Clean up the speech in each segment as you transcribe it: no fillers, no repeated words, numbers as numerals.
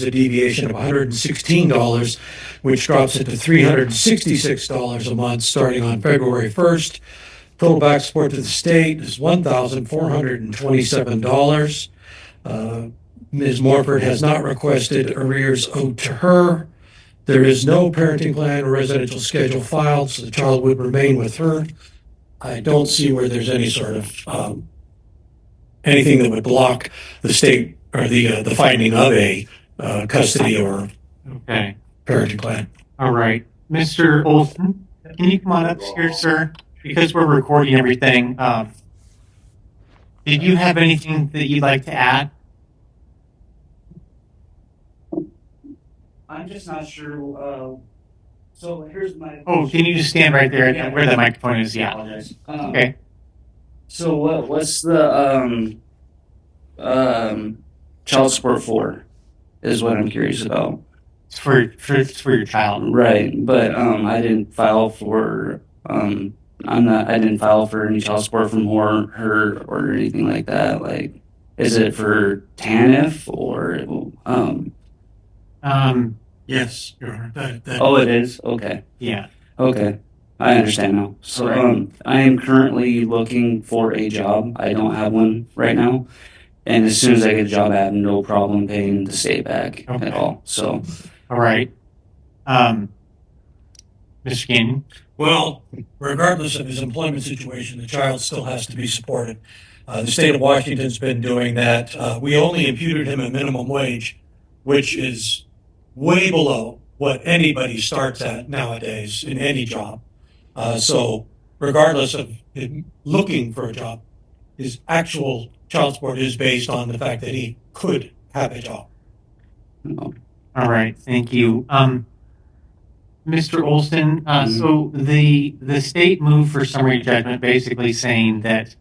a deviation of $116, which drops it to $366 a month starting on February 1st. Total back support to the state is $1,427. Ms. Morford has not requested arrears owed to her. There is no parenting plan or residential schedule filed, so the child would remain with her. I don't see where there's any sort of anything that would block the state or the finding of a custody or Okay. parenting plan. All right. Mr. Olson, can you come on up here, sir? Because we're recording everything. Did you have anything that you'd like to add? I'm just not sure. So here's my. Oh, can you just stand right there where the microphone is? Yeah. Okay. So what's the child support for? Is what I'm curious about. It's for your child. Right, but I didn't file for I didn't file for any child support from her or anything like that. Like, is it for TANF or Yes, Your Honor. Oh, it is? Okay. Yeah. Okay. I understand now. So I am currently looking for a job. I don't have one right now. And as soon as I get a job, I have no problem paying the state back at all. So All right. Mr. Gannon? Well, regardless of his employment situation, the child still has to be supported. The state of Washington's been doing that. We only imputed him a minimum wage, which is way below what anybody starts at nowadays in any job. So regardless of him looking for a job, his actual child support is based on the fact that he could have a job. no. All right. Thank you. Mr. Olson, so the state moved for summary judgment basically saying that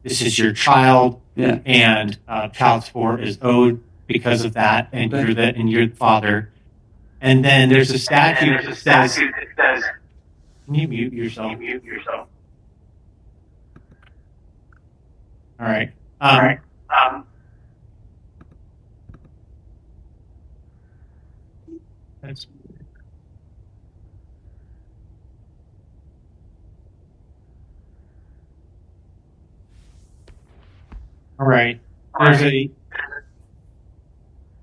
this is your child Yeah. and child support is owed because of that, and you're the father. And then there's a statute that says, can you mute yourself? All right. That's all right. There's a.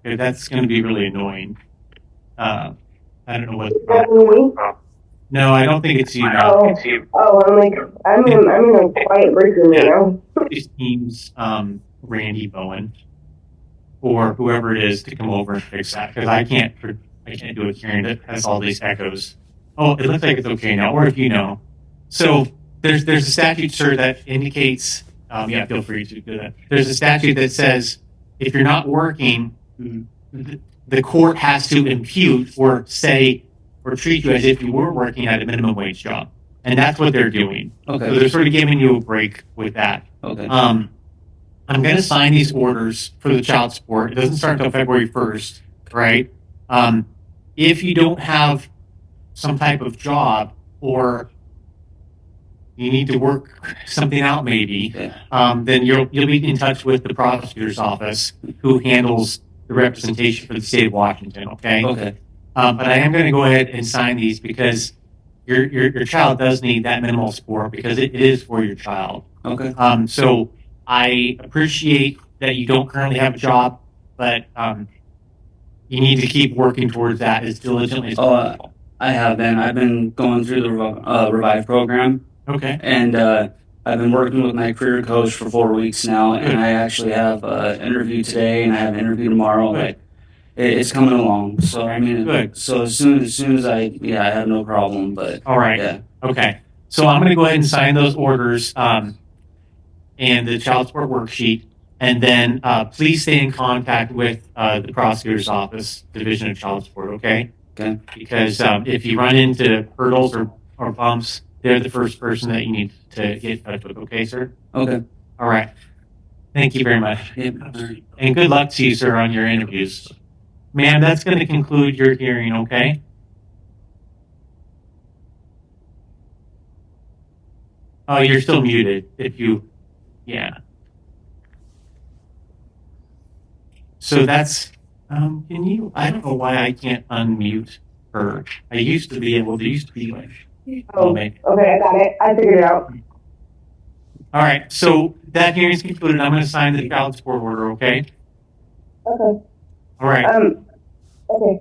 Okay, that's going to be really annoying. I don't know what. No, I don't think it's you. No, it's you. Oh, I'm in a quiet break room right now. It seems Randy Bowen or whoever it is to come over and fix that because I can't do a hearing that has all these echoes. Oh, it looks like it's okay now, or if you know. So there's a statute, sir, that indicates. Yeah, feel free to do that. There's a statute that says if you're not working, the court has to impute or say or treat you as if you were working at a minimum wage job, and that's what they're doing. Okay. So they're sort of giving you a break with that. Okay. I'm going to sign these orders for the child support. It doesn't start until February 1st, right? If you don't have some type of job or you need to work something out maybe, then you'll be in touch with the prosecutor's office who handles the representation for the state of Washington, okay? Okay. But I am going to go ahead and sign these because your child does need that minimal support because it is for your child. Okay. So I appreciate that you don't currently have a job, but you need to keep working towards that as diligently as possible. I have been. I've been going through the Revive program. Okay. And I've been working with my career coach for 4 weeks now, and I actually have an interview today, and I have an interview tomorrow. Like, it's coming along. So I mean, Good. So as soon as I have no problem. But all right. Yeah. Okay. So I'm going to go ahead and sign those orders and the child support worksheet, and then please stay in contact with the prosecutor's office, Division of Child Support. Okay. Okay. Because if you run into hurdles or bumps, they're the first person that you need to get in touch with. Okay, sir? Okay. All right. Thank you very much. Yeah. And good luck to you, sir, on your interviews. Ma'am, that's going to conclude your hearing, okay? Oh, you're still muted yeah. So that's Can you? I don't know why I can't unmute her. I used to be able to. Used to be like. Oh, Maybe. okay, I got it. I figured it out. All right. So that hearing's concluded. I'm going to sign the child support order. Okay. Okay. All right. Okay.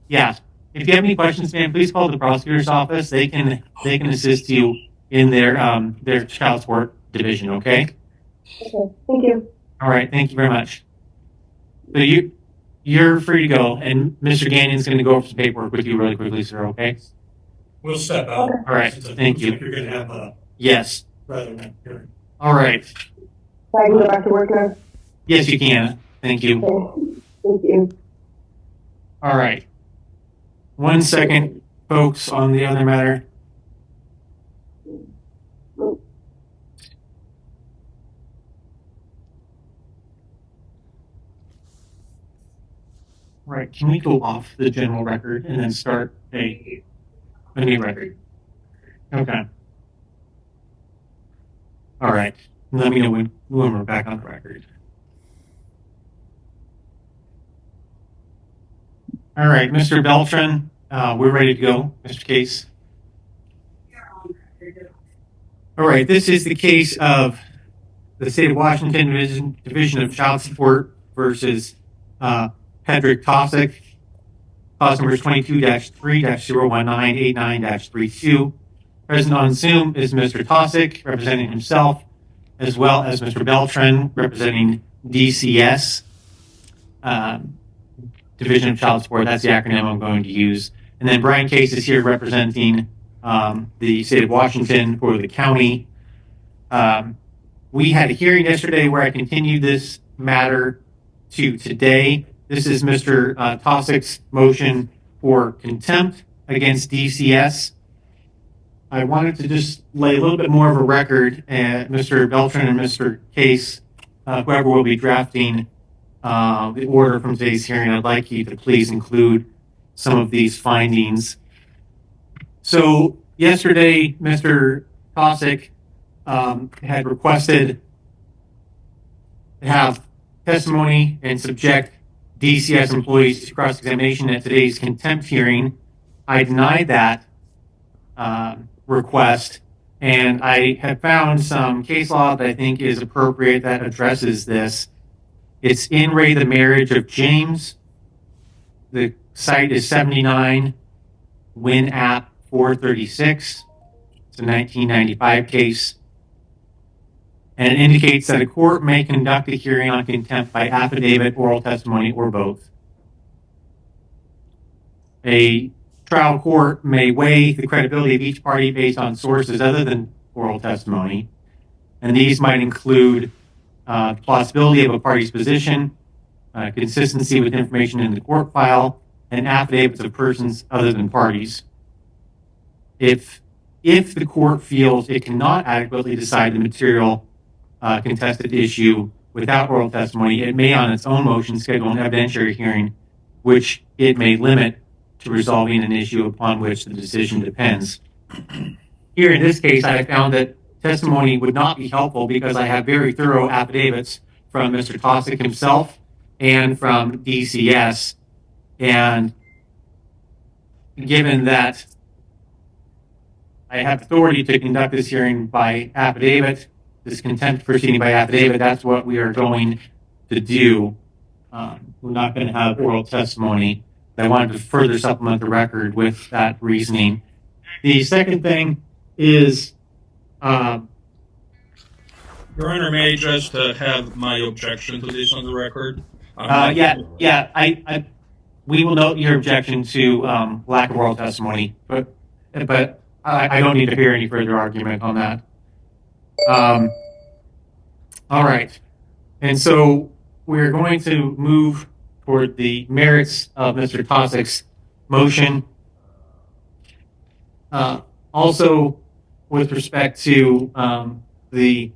Yeah. If you have any questions, ma'am, please call the prosecutor's office. They can assist you in their child support division. Okay. Okay. Thank you. All right. Thank you very much. So you're free to go, and Mr. Gagnon's going to go over some paperwork with you really quickly, sir. Okay. We'll step out. Okay. All right. Thank you. You're going to have a Yes. rather than hearing. All right. So I can go back to work now? Yes, you can. Thank you. Okay. Thank you. All right. 1 second, folks, on the other matter. Right. Can we go off the general record and then start a new record? Okay. All right. Let me know when we're back on the record. All right, Mr. Beltran, we're ready to go. Mr. Case. All right, this is the case of the State of Washington Division of Child Support versus Pedrick Tosick. Clause number 22-3-01989-32. Present on Zoom is Mr. Tosick, representing himself, as well as Mr. Beltran, representing DCS, Division of Child Support. That's the acronym I'm going to use. And then Brian Case is here representing the State of Washington for the county. We had a hearing yesterday where I continued this matter to today. This is Mr. Tosick's motion for contempt against DCS. I wanted to just lay a little bit more of a record, Mr. Beltran and Mr. Case, whoever will be drafting the order from today's hearing, I'd like you to please include some of these findings. So yesterday, Mr. Tosick had requested to have testimony and subject DCS employees to cross-examination at today's contempt hearing. I denied that request, and I have found some case law that I think is appropriate that addresses this. It's in re the marriage of James. The site is 79 Win App 436. It's a 1995 case. And it indicates that a court may conduct a hearing on contempt by affidavit, oral testimony, or both. A trial court may weigh the credibility of each party based on sources other than oral testimony. And these might include plausibility of a party's position, consistency with information in the court file, and affidavits of persons other than parties. If the court feels it cannot adequately decide the material contested issue without oral testimony, it may on its own motion schedule an evidentiary hearing, which it may limit to resolving an issue upon which the decision depends. Here in this case, I found that testimony would not be helpful because I have very thorough affidavits from Mr. Tosick himself and from DCS. And given that I have authority to conduct this hearing by affidavit, this contempt proceeding by affidavit, that's what we are going to do. We're not going to have oral testimony. But I wanted to further supplement the record with that reasoning. The second thing is Your Honor, may I just have my objection to this on the record? We will note your objection to lack of oral testimony, but I don't need to hear any further argument on that. All right, and so we're going to move toward the merits of Mr. Tosick's motion. Also, with respect to the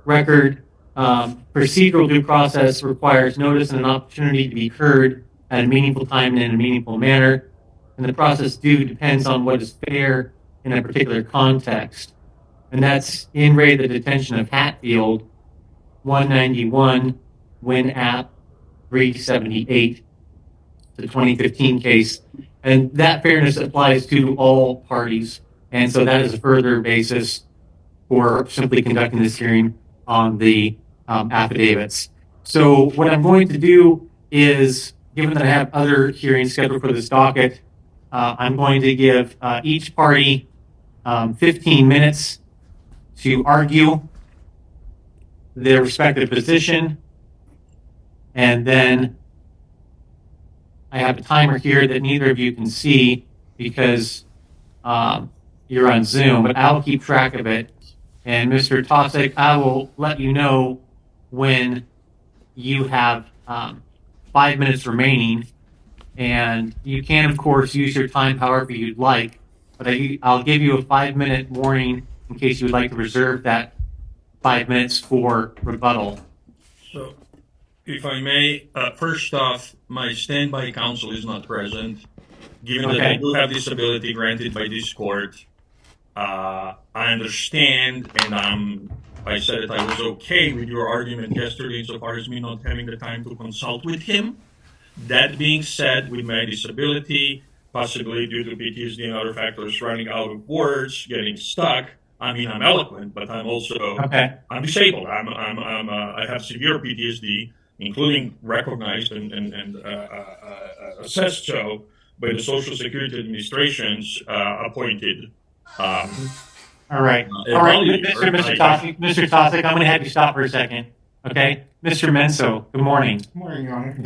record, procedural due process requires notice and an opportunity to be heard at a meaningful time and in a meaningful manner, and the process due depends on what is fair in a particular context. And that's in re the detention of Hatfield, 191 Win App 378, the 2015 case. And that fairness applies to all parties. And so that is a further basis for simply conducting this hearing on the affidavits. So what I'm going to do is, given that I have other hearings scheduled for this docket, I'm going to give each party 15 minutes to argue their respective position. And then I have a timer here that neither of you can see because you're on Zoom, but I'll keep track of it. And Mr. Tosic, I will let you know when you have 5 minutes remaining. And you can, of course, use your time however you'd like, but I'll give you a 5-minute warning in case you would like to reserve that 5 minutes for rebuttal. So, if I may, first off, my standby counsel is not present. Given that I do have disability granted by this court, I understand, and I said that I was okay with your argument yesterday insofar as me not having the time to consult with him. That being said, with my disability, possibly due to PTSD and other factors, running out of words, getting stuck. I mean, I'm eloquent, but I'm also I'm disabled. I have severe PTSD, including recognized and assessed so by the Social Security Administration's appointed. All right, Mr. Tosic, I'm going to have you stop for a second. Okay, Mr. Menso, good morning. Good morning, Your Honor.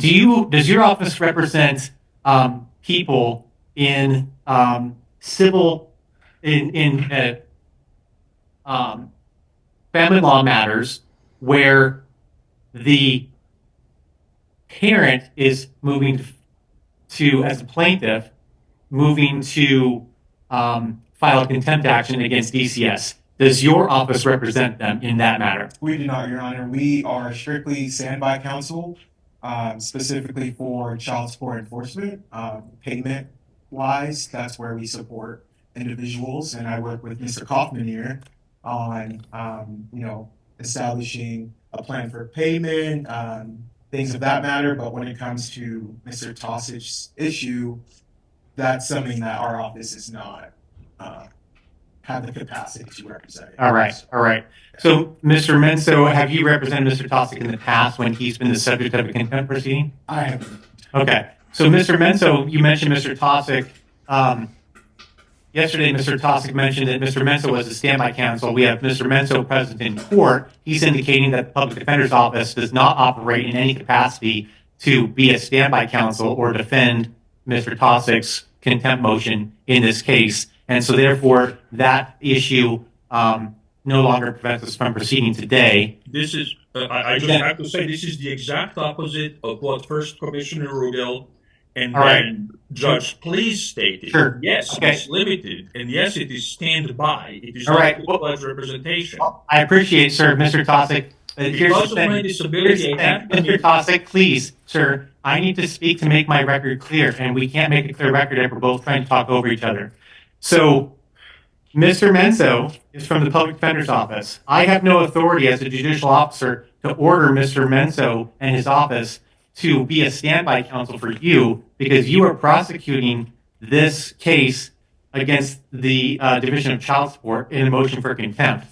Does your office represent people in civil family law matters where the parent is moving to, as a plaintiff, moving to file a contempt action against DCS? Does your office represent them in that matter? We do not, Your Honor. We are strictly standby counsel, specifically for child support enforcement. Payment wise, that's where we support individuals, and I work with Mr. Kaufman here on establishing a plan for payment, things of that matter. But when it comes to Mr. Tosic's issue, that's something that our office is not have the capacity to represent. All right. So, Mr. Menso, have you represented Mr. Tosic in the past when he's been the subject of a contempt proceeding? I have. Okay. So, Mr. Menso, you mentioned Mr. Tosic. Yesterday, Mr. Tosic mentioned that Mr. Menso was a standby counsel. We have Mr. Menso present in court. He's indicating that the Public Defender's Office does not operate in any capacity to be a standby counsel or defend Mr. Tosic's contempt motion in this case. And so, therefore, that issue no longer prevents us from proceeding today. This is, I just have to say, this is the exact opposite of what First Commissioner Rugel and then Judge Please stated. Sure. Yes, it's limited, and yes, it is standby. It is All right. not full-fledged representation. I appreciate, sir, Mr. Tosic. Because of my disability, I have to Mr. Tosic, please, sir, I need to speak to make my record clear, and we can't make a clear record if we're both trying to talk over each other. So, Mr. Menso is from the Public Defender's Office. I have no authority as a judicial officer to order Mr. Menso and his office to be a standby counsel for you because you are prosecuting this case against the Division of Child Support in a motion for contempt.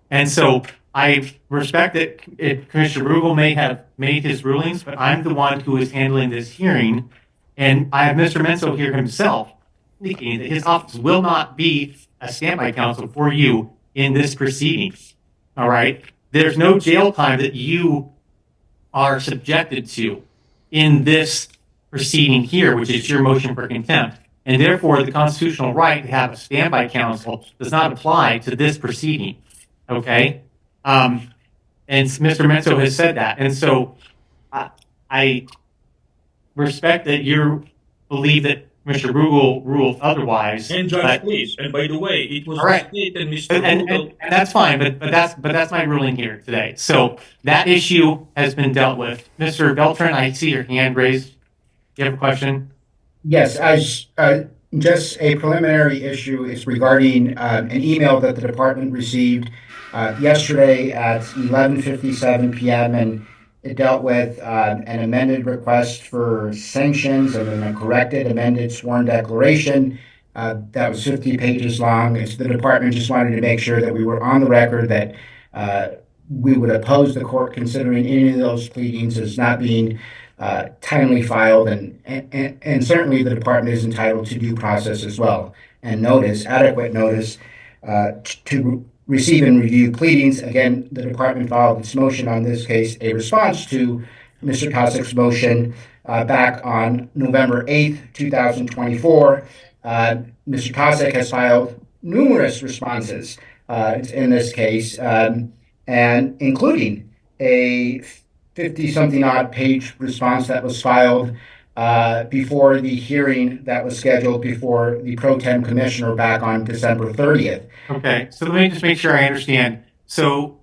And so I respect that Commissioner Rugel may have made his rulings, but I'm the one who is handling this hearing. And I have Mr. Menso here himself indicating that his office will not be a standby counsel for you in this proceeding. All right? There's no jail time that you are subjected to in this proceeding here, which is your motion for contempt. And therefore, the constitutional right to have a standby counsel does not apply to this proceeding. Okay? And Mr. Menso has said that. And so I respect that you believe that Mr. Rugel ruled otherwise. And Judge Please, and by the way, it was right. State and Mr. And that's fine, but that's my ruling here today. So that issue has been dealt with. Mr. Beltran, I see your hand raised. You have a question? Yes, as just a preliminary issue is regarding an email that the department received yesterday at 11:57 p.m. and It dealt with an amended request for sanctions and then a corrected, amended sworn declaration that was 50 pages long. The department just wanted to make sure that we were on the record that we would oppose the court considering any of those pleadings as not being timely filed, and certainly the department is entitled to due process as well, and notice, adequate notice to receive and review pleadings. Again, the department filed its motion on this case, a response to Mr. Kosik's motion back on November 8th, 2024. Mr. Kosik has filed numerous responses in this case, and including a 50-something odd page response that was filed before the hearing that was scheduled before the pro tem commissioner back on December 30th. Okay, so let me just make sure I understand. So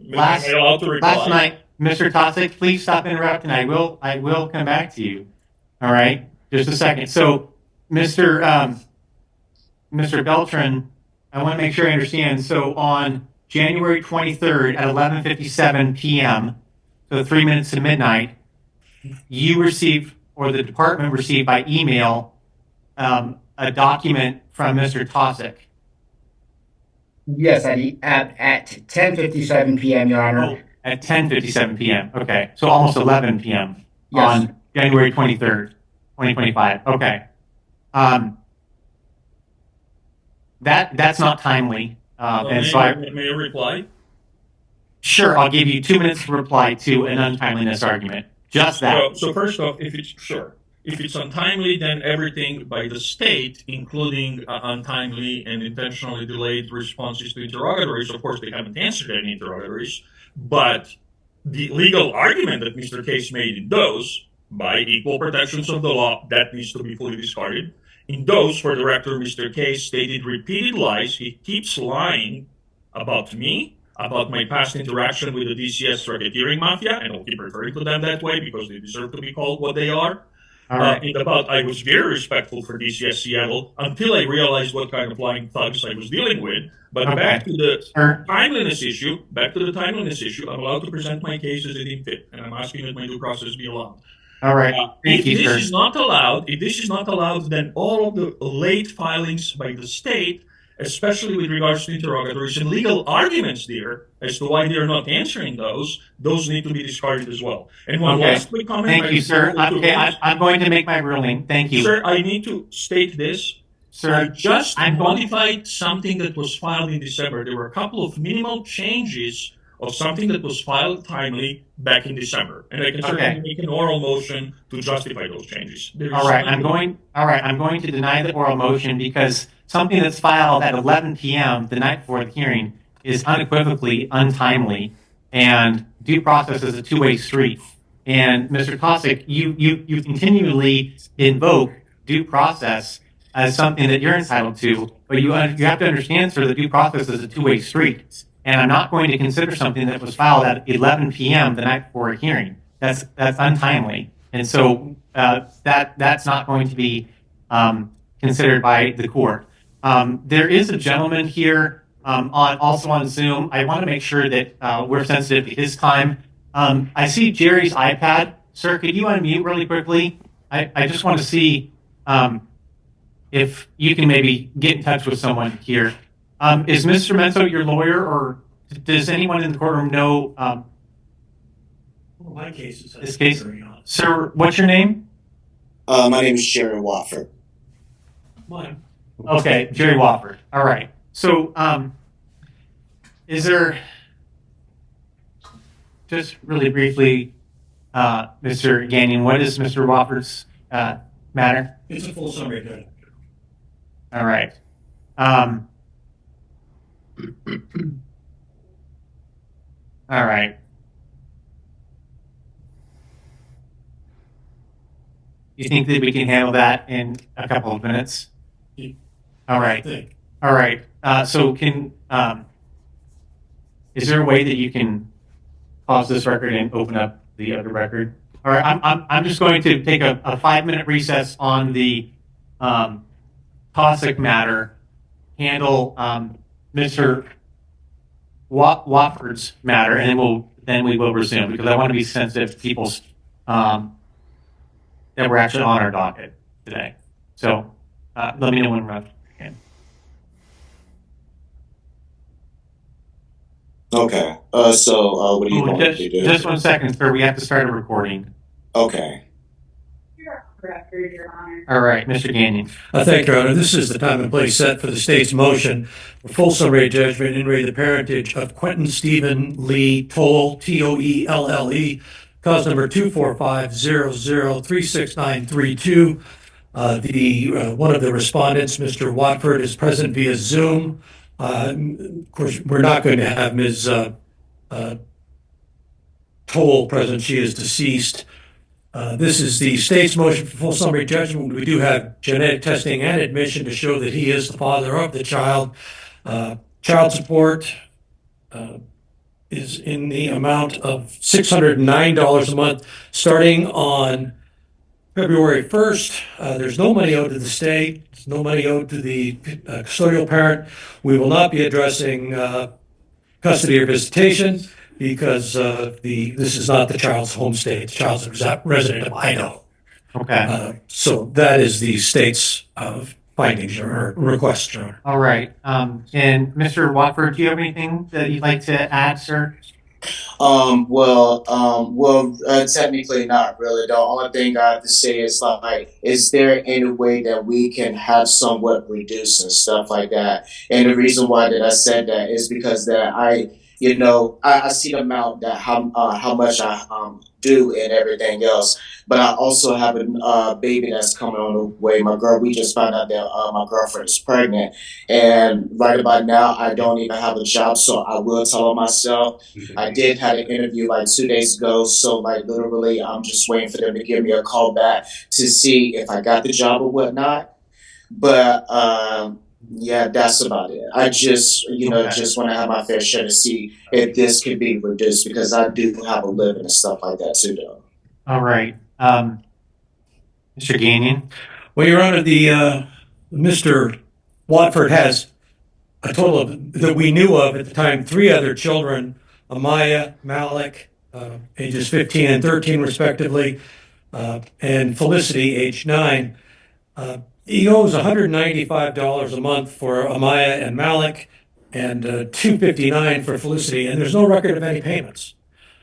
last Am I allowed to reply? last night, Mr. Tosic, please stop interrupting. I will come back to you. All right, just a second. So, Mr. Beltran, I want to make sure I understand. So on January 23rd at 11:57 p.m., so 3 minutes to midnight, you received, or the department received by email, a document from Mr. Tosic. Yes, at 10:57 p.m., Your Honor. Oh, at 10:57 p.m. Okay, so almost 11 p.m. Yes. on January 23rd, 2025. Okay. That's not timely. And so may I reply? Sure, I'll give you 2 minutes to reply to an untimeliness argument. Just that. So first off, if it's untimely, then everything by the state, including untimely and intentionally delayed responses to interrogatories, of course, they haven't answered any interrogatories, but the legal argument that Mr. Case made in those, by equal protections of the law, that needs to be fully discarded. In those, for the record, Mr. Case stated repeated lies. He keeps lying about me, about my past interaction with the DCS racketeering mafia, and I'll keep referring to them that way because they deserve to be called what they are. All right. And about I was very respectful for DCS Seattle until I realized what kind of lying thugs I was dealing with. But Okay. back to the Sure. timeliness issue, I'm allowed to present my case as it deemed fit, and I'm asking that my due process be allowed. All right. Thank If you, this sir. is not allowed, then all of the late filings by the state, especially with regards to interrogatories and legal arguments there as to why they are not answering those need to be discarded as well. And one Okay. last quick comment. Thank you, sir. Okay, I'm going to make my ruling. Thank you. Sir, I need to state this. Sir, I just I'm going- modified something that was filed in December. There were a couple of minimal changes of something that was filed timely back in December. And I can certainly Okay. make an oral motion to justify those changes. All right, I'm going to deny the oral motion because something that's filed at 11 p.m. the night before the hearing is unequivocally untimely, and due process is a two-way street. And Mr. Kosick, you continually invoke due process as something that you're entitled to, but you have to understand, sir, that due process is a two-way street. And I'm not going to consider something that was filed at 11 p.m. the night before a hearing. That's untimely, and so that's not going to be considered by the court. There is a gentleman here also on Zoom. I want to make sure that we're sensitive to his time. I see Jerry's iPad. Sir, could you unmute really quickly? I just want to see if you can maybe get in touch with someone here. Is Mr. Mento your lawyer, or does anyone in the courtroom know Well, my case is this case? very honest. Sir, what's your name? My name is Sharon Wofford. Mine. Okay, Jerry Wofford. All right. So, is there, just really briefly, Mr. Gagnon, what is Mr. Wofford's matter? It's a full summary, Judge. All right. All right. You think that we can handle that in a couple of minutes? All I right. think. All right. So is there a way that you can pause this record and open up the other record? All right. I'm just going to take a 5-minute recess on the Cossack matter, handle Mr. Wofford's matter, and then we'll then we will resume, because I want to be sensitive to people's that we're actually on our docket today. So let me know when we're in. Okay. So what do you want me to do? Just 1 second, sir. We have to start a recording. Okay. All right, Mr. Gagnon. Thank you, Your Honor. This is the time and place set for the state's motion for full summary judgment in re the parentage of Quentin Stephen Lee Tolle, Toelle, cause number 24500366932. One of the respondents, Mr. Watford, is present via Zoom. Of course, we're not going to have Ms. Tolle present. She is deceased. This is the state's motion for full summary judgment. We do have genetic testing and admission to show that he is the father of the child. Child support is in the amount of $609 a month, starting on February 1st. There's no money owed to the state. There's no money owed to the custodial parent. We will not be addressing custody or visitation, because this is not the child's home state. The child's a resident of Idaho. Okay. So that is the state's findings or request, Your Honor. All right. And Mr. Watford, do you have anything that you'd like to add, sir? Technically not really. The only thing I have to say is like, is there any way that we can have somewhat reduced and stuff like that? And the reason why that I said that is because that I see the amount that how much I do and everything else, but I also have a baby that's coming on the way. We just found out that my girlfriend is pregnant, and right about now I don't even have a job, so I will tell her myself. I did have an interview like 2 days ago, so like literally I'm just waiting for them to give me a call back to see if I got the job or whatnot. But yeah, that's about it. I just, just want to have my fair share to see if this can be reduced, because I do have a living and stuff like that too, though. All right. Mr. Gagnon? Well, Your Honor, Mr. Watford has a total of, that we knew of at the time, 3 other children, Amaya, Malik, ages 15 and 13 respectively, and Felicity, age 9. He owes $195 a month for Amaya and Malik, and $259 for Felicity, and there's no record of any payments.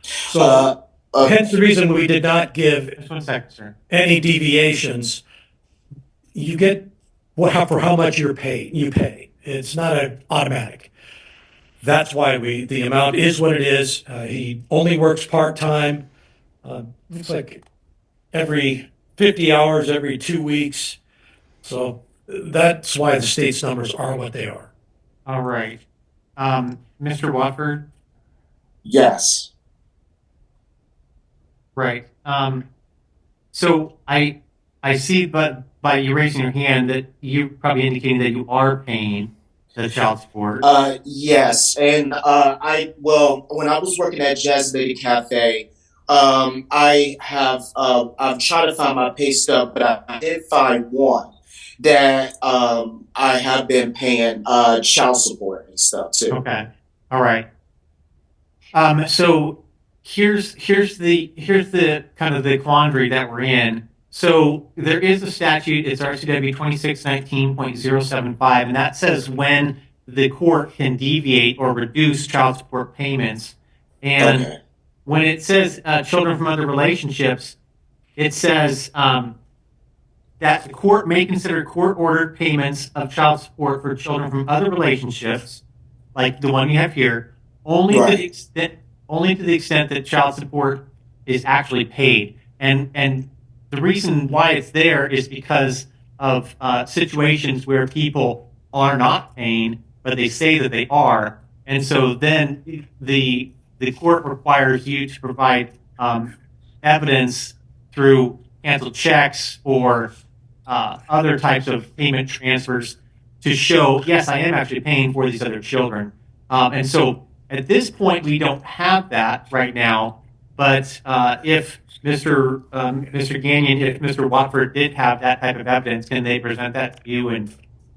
So hence the reason we did not give Just 1 second, sir. any deviations. You get for how much you pay. It's not an automatic. That's why the amount is what it is. He only works part-time. Looks like every 50 hours every 2 weeks. So that's why the state's numbers are what they are. All right. Mr. Watford? Yes. Right. So I see, but by you raising your hand, that you're probably indicating that you are paying the child support. Yes, and when I was working at Jazz Lady Cafe, I've tried to find my pay stub, but I did find one that I have been paying child support and stuff too. Okay. All right. So here's the kind of the quandary that we're in. So there is a statute, it's RCW 2619.075, and that says when the court can deviate or reduce child support payments. And when it says children from other relationships, it says that the court may consider court-ordered payments of child support for children from other relationships, like the one you have here, only to the extent that child support is actually paid. And the reason why it's there is because of situations where people are not paying, but they say that they are, and so then the court requires you to provide evidence through canceled checks or other types of payment transfers to show, yes, I am actually paying for these other children. And so at this point, we don't have that right now. But if Mr. Gagnon, if Mr. Watford did have that type of evidence, can they present that to you and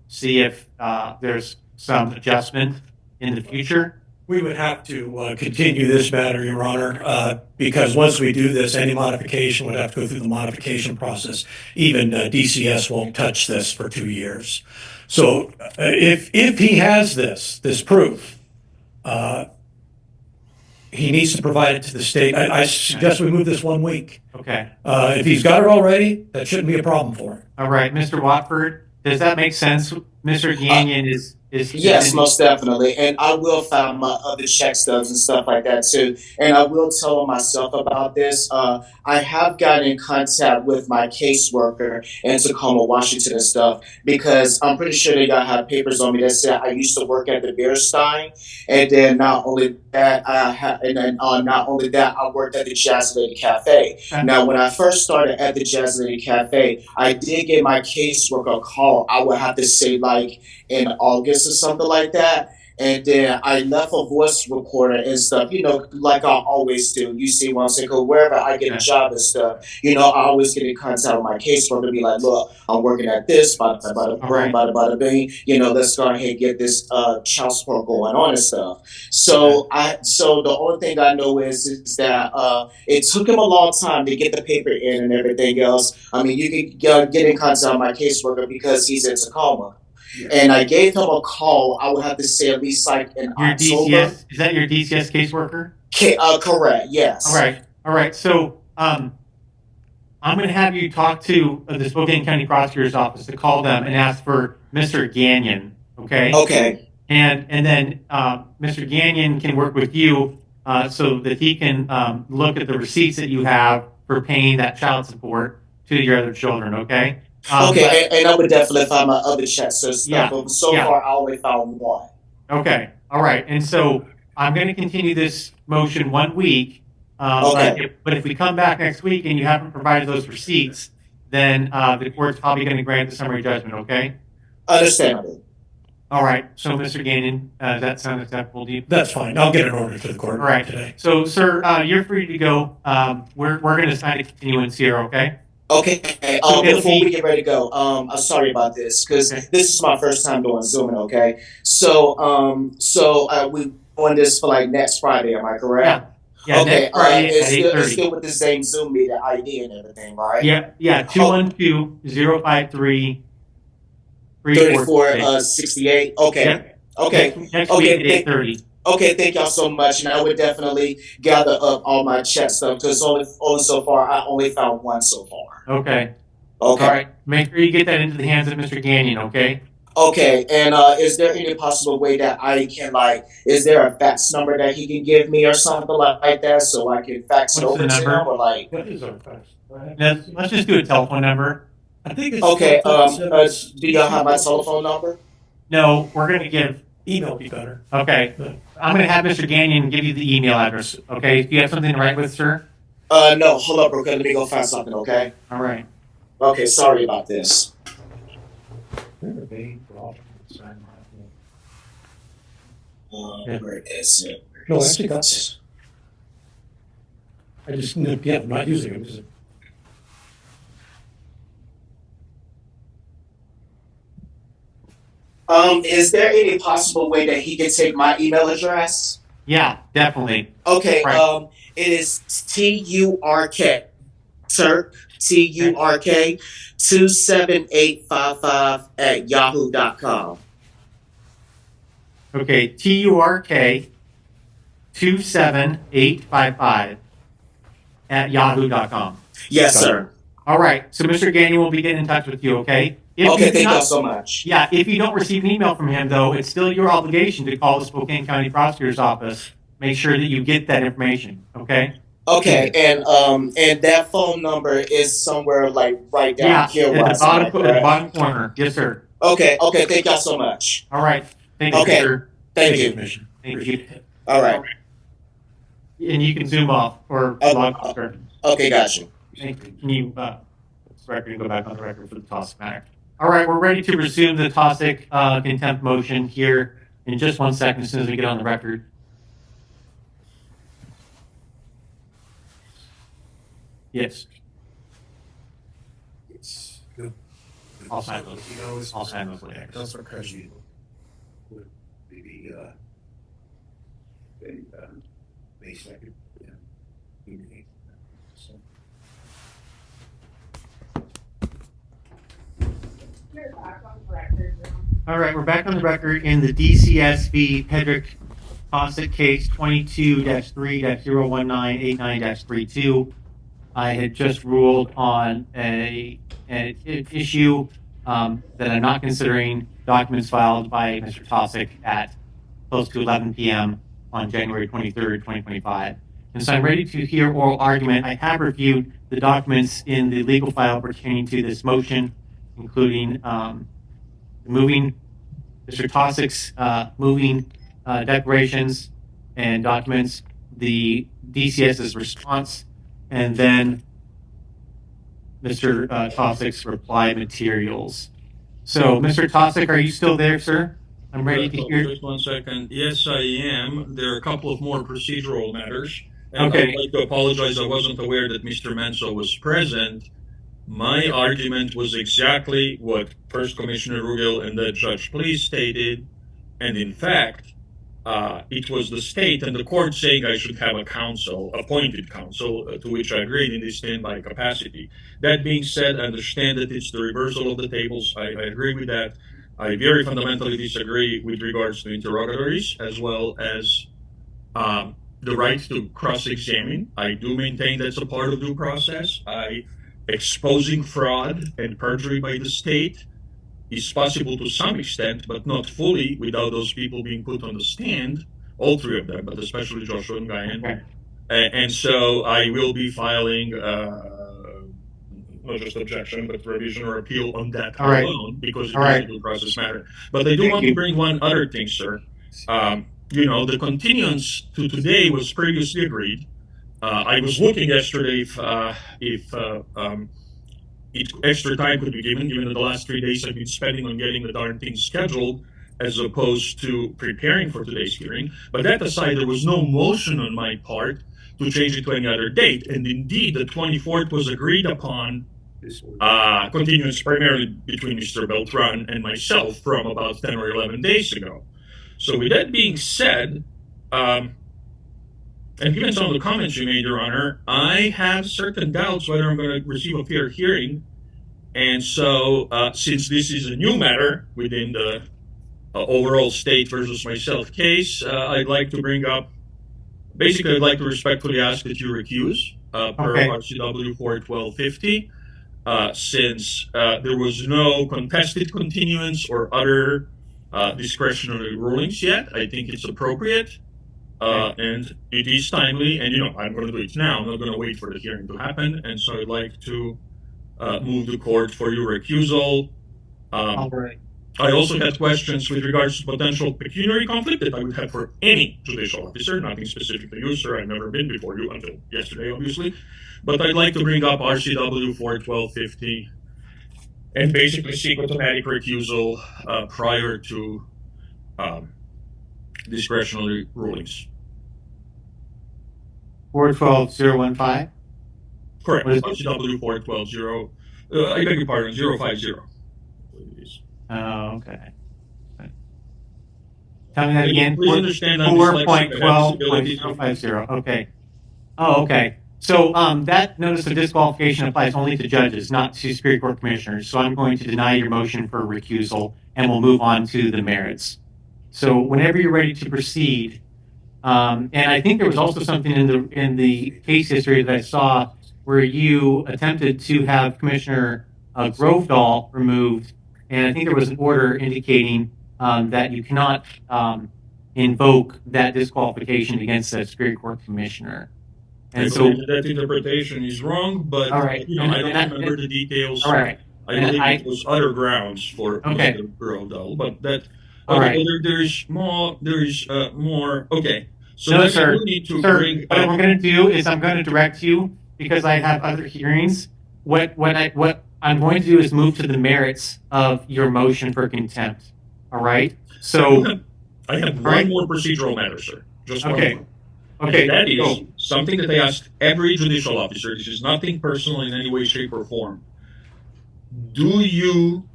see if there's some adjustment in the future? We would have to continue this matter, Your Honor, because once we do this, any modification would have to go through the modification process. Even DCS won't touch this for 2 years. So if he has this proof, he needs to provide it to the state. I suggest we move this 1 week. Okay. If he's got it already, that shouldn't be a problem for him. All right, Mr. Watford, does that make sense? Mr. Gagnon is Yes, most definitely. And I will file my other check stubs and stuff like that too. And I will tell myself about this. I have gotten in contact with my caseworker in Tacoma, Washington and stuff, because I'm pretty sure they got have papers on me that said I used to work at the Beer Stein. And then not only that, not only that, I worked at the Jazz Lady Cafe. Okay. Now, when I first started at the Jazz Lady Cafe, I did get my caseworker a call. I would have to say like in August or something like that. And then I left a voice recorder and stuff, like I always do. You see what I'm saying? 'Cause wherever I get a job and stuff, I always get in contact with my caseworker to be like, look, I'm working at this, bada, bada, bada, bada, bada, bing. Let's go ahead and get this child support going on and stuff. So the only thing I know is that it took him a long time to get the paper in and everything else. I mean, you can get in contact with my caseworker because he's in Tacoma. Yeah. And I gave him a call. I would have to say at least like in your October. DCS, is that your DCS caseworker? Correct. Yes. All right. So I'm going to have you talk to the Spokane County Prosecutor's Office to call them and ask for Mr. Gagnon. Okay. Okay. And then Mr. Gagnon can work with you so that he can look at the receipts that you have for paying that child support to your other children. Okay. Okay, and I would definitely find my other checks and stuff. But so far, I only found one. Okay, all right. And so I'm going to continue this motion 1 week. Okay. But if we come back next week and you haven't provided those receipts, then the court's probably going to grant the summary judgment. Okay. Understandable. All right. So, Mr. Gagnon, does that sound acceptable to you? That's fine. I'll get an order to the court all right. today. So, sir, you're free to go. We're going to sign a continuance here. Okay. Okay. Before we get ready to go, I'm sorry about this because this is my first time doing Zooming. Okay, so we doing this for like next Friday. Am I correct? Yeah. Okay. Next Friday It's still with the same Zoom meeting ID and everything, right? Yeah. 212-053-3468. 68. Okay. Yep. Okay. Next week at 8:30. Okay, thank y'all so much, and I would definitely gather up all my check stuff because only so far I only found one so far. Okay. Okay. All right. Make sure you get that into the hands of Mr. Gagnon. Okay. Okay, and is there any possible way that I can is there a fax number that he can give me or something like that so I can fax it over to him or like? What is our fax? Let's just do a telephone number. I think it's okay. Do y'all have my telephone number? No, we're gonna give. Email be better. Okay. I'm going to have Mr. Gagnon give you the email address. Okay. Do you have something to write with, sir? No. Hold up, okay. Let me go find something, okay? All right. Okay, sorry about this. Yeah. Where is it? No, I actually got this. I just, I'm not using it. Is there any possible way that he can take my email address? Yeah, definitely. Okay, right. It is TURK, TURK 27855 at yahoo.com. Okay, TURK 27855 at yahoo.com. Yes, sir. All right, so Mr. Gagnon will be getting in touch with you, okay? Thank you so much. Yeah, if you don't receive an email from him, though, it's still your obligation to call the Spokane County Prosecutor's Office. Make sure that you get that information, okay? Okay, and that phone number is somewhere right down here. Yeah, at the bottom corner. Yes, sir. Okay, thank y'all so much. All right. Thank you, sir. Thank you. Thank you. All right. And you can zoom off or log off. Okay, gotcha. Thank you. Can you go back on the record for the TOSIC matter? All right, we're ready to resume the TOSIC contempt motion here in just 1 second as soon as we get on the record. Yes. It's good. I'll sign those. I'll sign those later. That's our casual would maybe All right, we're back on the record in the DCS v. Pedrick Fawcett case 22-3-01989-32. I had just ruled on an issue that I'm not considering documents filed by Mr. Tosick at close to 11 p.m. on January 23rd, 2025. And so I'm ready to hear oral argument. I have reviewed the documents in the legal file pertaining to this motion, including moving Mr. Tosick's moving declarations and documents, the DCS's response, and then Mr. Tosick's reply materials. So, Mr. Tosick, are you still there, sir? I'm ready to hear. Just 1 second. Yes, I am. There are a couple of more procedural matters. And Okay. I'd like to apologize. I wasn't aware that Mr. Manso was present. My argument was exactly what First Commissioner Rugel and the Judge Please stated. And in fact, it was the state and the court saying I should have a counsel, appointed counsel, to which I agreed in this standby capacity. That being said, I understand that it's the reversal of the tables. I agree with that. I very fundamentally disagree with regards to interrogatories as well as the right to cross-examine. I do maintain that's a part of due process. Exposing fraud and perjury by the state is possible to some extent, but not fully without those people being put on the stand, all three of them, but especially Joshua and Guyan. Okay. And so I will be filing not just objection, but revision or appeal on that All right. alone, because it All is right. a due process matter. But I do Thank want you. to bring one other thing, sir. The continuance to today was previously agreed. I was looking yesterday if extra time could be given that the last 3 days I've been spending on getting the darn thing scheduled as opposed to preparing for today's hearing. But that aside, there was no motion on my part to change it to any other date. And indeed, the 24th was agreed upon continuance primarily between Mr. Beltran and myself from about 10 or 11 days ago. So with that being said, and given some of the comments you made, Your Honor, I have certain doubts whether I'm going to receive a fair hearing. And so, since this is a new matter within the overall state versus myself case, I'd like to bring up, basically, I'd like to respectfully ask that you recuse per Okay. RCW 41250, since there was no contested continuance or other discretionary rulings yet. I think it's appropriate. And it is timely, and I'm going to do it now. I'm not going to wait for the hearing to happen, and so I'd like to move the court for your recusal. All right. I also had questions with regards to potential pecuniary conflict that I would have for any judicial officer, nothing specific to you, sir. I've never been before you until yesterday, obviously. But I'd like to bring up RCW 41250 and basically seek automatic recusal prior to discretionary rulings. 412015. Correct. What is it? RCW 4120. I beg your pardon, 050. Oh, okay. Tell me that again. Please understand I'm dyslexic. I have disabilities. 4.12.050. Okay. Oh, okay. So that notice of disqualification applies only to judges, not to Superior Court commissioners. So I'm going to deny your motion for recusal, and we'll move on to the merits. So whenever you're ready to proceed, and I think there was also something in the case history that I saw where you attempted to have Commissioner Grovedal removed, and I think there was an order indicating that you cannot invoke that disqualification against a Superior Court commissioner. And so that interpretation is wrong, but all right. I don't remember the details. All right. I believe it was other grounds for Okay. Mr. Grovedal, but that. All Okay, right. there is more. There is more. Okay. So No, then sir. I do need to Sir, bring what up. I'm going to do is I'm going to direct you because I have other hearings. What I'm going to do is move to the merits of your motion for contempt. All right. So I have one right. more procedural matter, sir. Just one okay. more. Okay. And that is Go. something that I ask every judicial officer. This is nothing personal in any way, shape, or form. Do you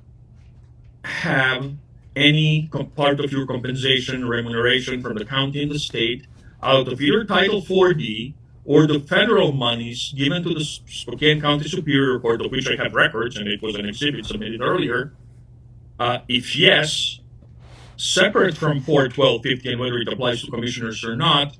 have any part of your compensation remuneration from the county and the state out of either Title 4D or the federal monies given to the Spokane County Superior Court, of which I have records, and it was an exhibit submitted earlier? If yes, separate from 41250 and whether it applies to commissioners or not,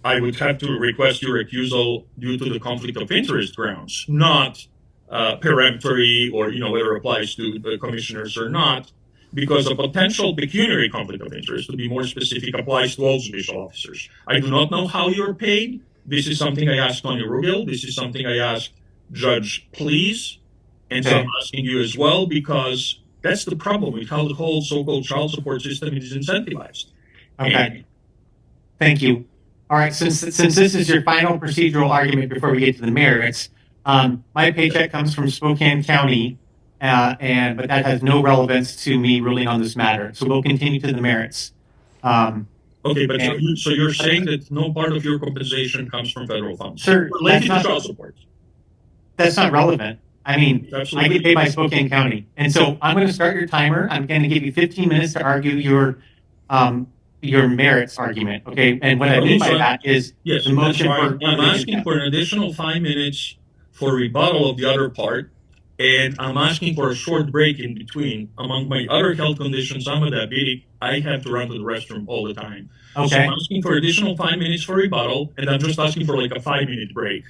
I would have to request your recusal due to the conflict of interest grounds, not peremptory or whether it applies to the commissioners or not, because a potential pecuniary conflict of interest, to be more specific, applies to all judicial officers. I do not know how you're paid. This is something I asked Tony Rugel. This is something I asked Judge Please, and so I'm asking you as well, because that's the problem with how the whole so-called child support system is incentivized. Okay. Thank you. All right. Since this is your final procedural argument before we get to the merits, my paycheck comes from Spokane County, but that has no relevance to me ruling on this matter. So we'll continue to the merits. Okay, but so you're saying that no part of your compensation comes from federal funds? Sir, related to child support? That's not relevant. I mean, Absolutely. I get paid by Spokane County. And so I'm going to start your timer. I'm going to give you 15 minutes to argue your merits argument. Okay. And what I mean by that is yes, the motion I'm for asking for an additional 5 minutes for rebuttal of the other part. And I'm asking for a short break in between. Among my other health conditions, I'm a diabetic. I have to run to the restroom all the time. Okay. So I'm asking for additional 5 minutes for rebuttal, and I'm just asking for like a 5-minute break.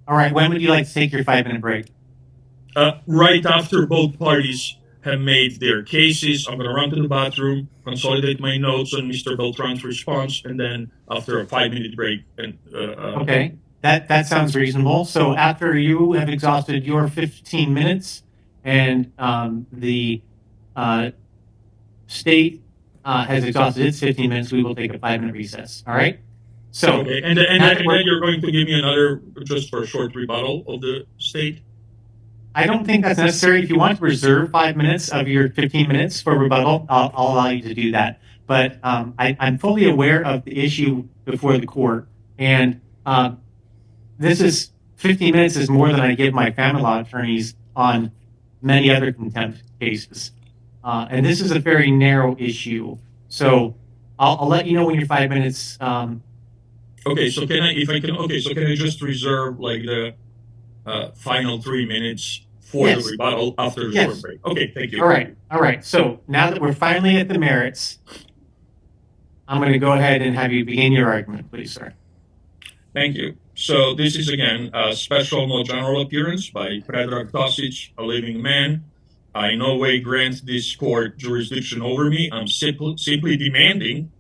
All right. When would you like to take your 5-minute break? Right after both parties have made their cases. I'm going to run to the bathroom, consolidate my notes on Mr. Beltran's response, and then after a 5-minute break. Okay. That sounds reasonable. So after you have exhausted your 15 minutes and the state has exhausted its 15 minutes, we will take a 5-minute recess. All right? So, okay. And then you're going to give me another, just for a short rebuttal of the state? I don't think that's necessary. If you want to reserve 5 minutes of your 15 minutes for rebuttal, I'll allow you to do that. But I'm fully aware of the issue before the court. And this is 15 minutes is more than I give my family law attorneys on many other contempt cases. And this is a very narrow issue. So I'll let you know when your 5 minutes. Okay, so can I just reserve like the final 3 minutes for the rebuttal after the short break? Okay, thank you. All right. So now that we're finally at the merits, I'm going to go ahead and have you begin your argument, please, sir. Thank you. So this is again a special no general appearance by Predrag Tosic, a living man. I in no way grant this court jurisdiction over me. I'm simply demanding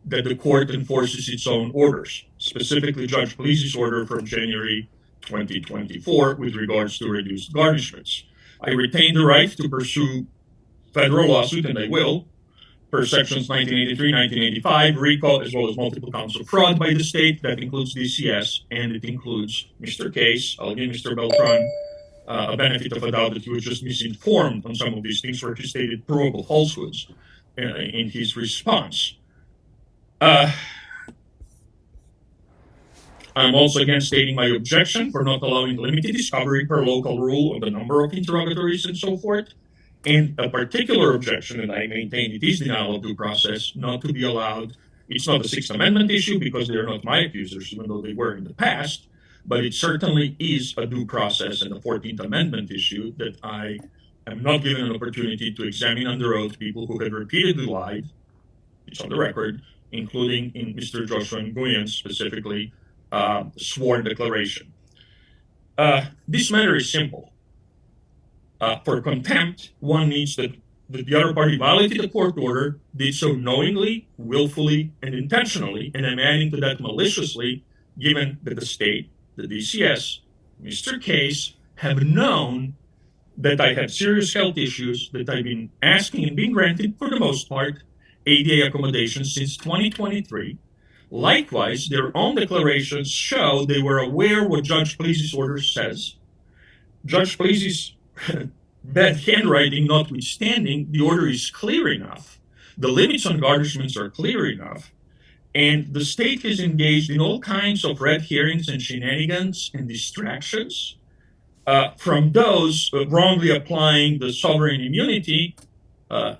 that the court enforces its own orders, specifically Judge Please's order from January 2024 with regards to reduced garnishments. I retain the right to pursue federal lawsuit, and I will, per sections 1983, 1985, RICO, as well as multiple counts of fraud by the state. That includes DCS, and it includes Mr. Case. I'll give Mr. Beltran a benefit of a doubt that he was just misinformed on some of these things where he stated provable falsehoods in his response. I'm also again stating my objection for not allowing limited discovery per local rule on the number of interrogatories and so forth. And a particular objection that I maintain, it is denial of due process, not to be allowed. It's not a Sixth Amendment issue because they're not my accusers, even though they were in the past, but it certainly is a due process and a 14th Amendment issue that I am not given an opportunity to examine under oath people who have repeatedly lied. It's on the record, including in Mr. Joshua Nguyen's specifically sworn declaration. This matter is simple. For contempt, one needs that the other party violated the court order, did so knowingly, willfully, and intentionally, and I'm adding to that maliciously, given that the state, the DCS, Mr. Case, have known that I have serious health issues, that I've been asking and being granted, for the most part, ADA accommodations since 2023. Likewise, their own declarations show they were aware what Judge Please's order says. Judge Please's bad handwriting notwithstanding, the order is clear enough. The limits on garnishments are clear enough. And the state is engaged in all kinds of red herrings and shenanigans and distractions. From those wrongly applying the sovereign immunity, in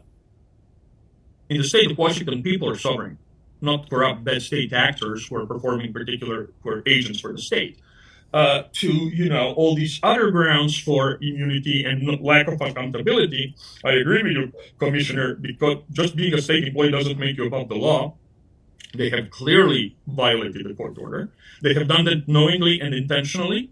the state of Washington, people are sovereign. not corrupt, bad state actors who are performing who are agents for the state, to all these other grounds for immunity and lack of accountability. I agree with you, Commissioner, because just being a state employee doesn't make you above the law. They have clearly violated the court order. They have done that knowingly and intentionally.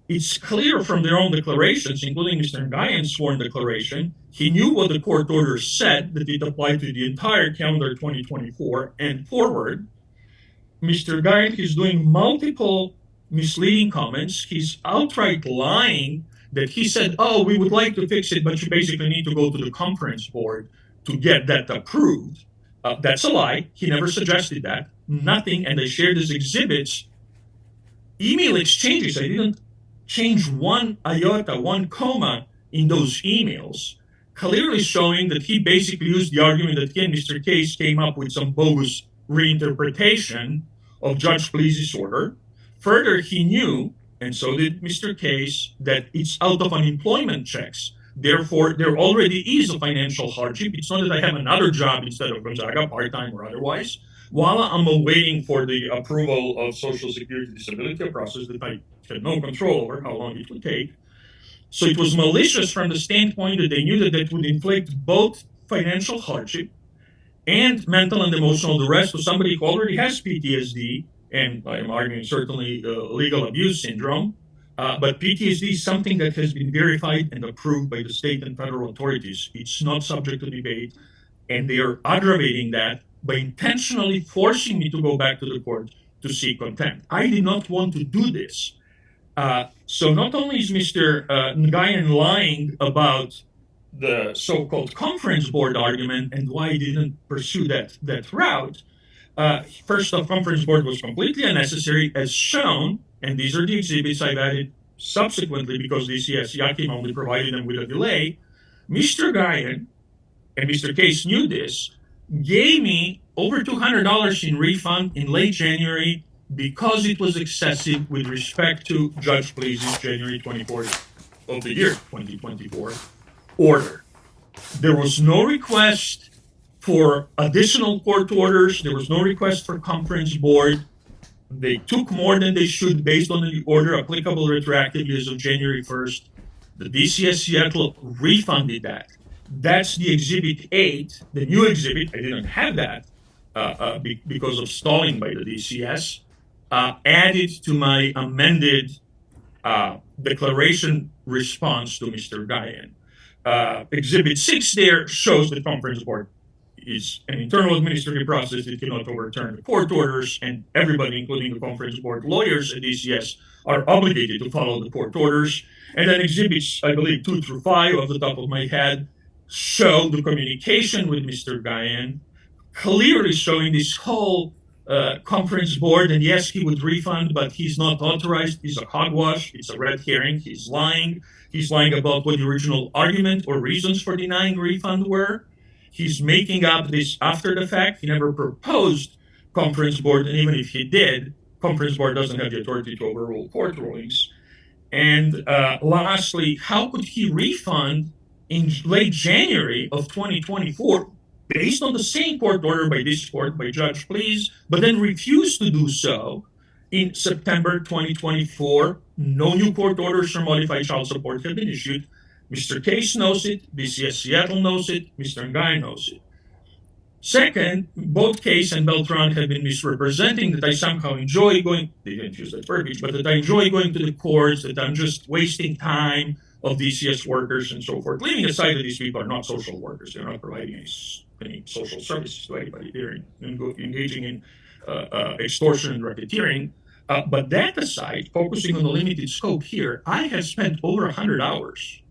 It's clear from their own declarations, including Mr. Nguyen's sworn declaration, he knew what the court order said, that it applied to the entire calendar 2024 and forward. Mr. Nguyen is doing multiple misleading comments. He's outright lying that he said, oh, we would like to fix it, but you basically need to go to the conference board to get that approved. That's a lie. He never suggested that. Nothing. And I shared his exhibits, email exchanges. I didn't change one iota, one comma in those emails, clearly showing that he basically used the argument that he and Mr. Case came up with some bogus reinterpretation of Judge Pleasy's order. Further, he knew, and so did Mr. Case, that it's out of unemployment checks. Therefore, there already is a financial hardship. It's not that I have another job instead of Gonzaga, part-time or otherwise, while I'm awaiting for the approval of Social Security Disability, a process that I had no control over how long it would take. So it was malicious from the standpoint that they knew that that would inflict both financial hardship and mental and emotional duress to somebody who already has PTSD, and I'm arguing certainly legal abuse syndrome. But PTSD is something that has been verified and approved by the state and federal authorities. It's not subject to debate, and they are aggravating that by intentionally forcing me to go back to the court to seek contempt. I did not want to do this. So not only is Mr. Nguyen lying about the so-called conference board argument and why he didn't pursue that route, first off, conference board was completely unnecessary, as shown, and these are the exhibits I've added subsequently because DCS Yakim only provided them with a delay. Mr. Nguyen and Mr. Case knew this, gave me over $200 in refund in late January because it was excessive with respect to Judge Pleasy's January 24th of the year 2024 order. There was no request for additional court orders. There was no request for conference board. They took more than they should based on the order applicable retroactively as of January 1st. The DCS Seattle refunded that. That's the Exhibit 8, the new exhibit. I didn't have that because of stalling by the DCS. Added to my amended declaration response to Mr. Nguyen. Exhibit 6 there shows the conference board is an internal administrative process that cannot overturn the court orders, and everybody, including the conference board lawyers at DCS, are obligated to follow the court orders. And then exhibits, I believe, 2 through 5 off the top of my head, show the communication with Mr. Nguyen, clearly showing this whole conference board, and yes, he would refund, but he's not authorized. He's a hogwash. It's a red herring. He's lying. He's lying about what the original argument or reasons for denying refund were. He's making up this after the fact. He never proposed conference board, and even if he did, conference board doesn't have the authority to overrule court rulings. And lastly, how could he refund in late January of 2024 based on the same court order by this court, by Judge Please, but then refuse to do so in September 2024? No new court orders for modified child support have been issued. Mr. Case knows it, DCS Seattle knows it, Mr. Nguyen knows it. Second, both Case and Beltran have been misrepresenting that I somehow enjoy going, they didn't use that verbiage, but that I enjoy going to the courts, that I'm just wasting time of DCS workers and so forth, leaving aside that these people are not social workers. They're not providing any social services to anybody. They're engaging in extortion and racketeering. But that aside, focusing on the limited scope here, I have spent over 100 hours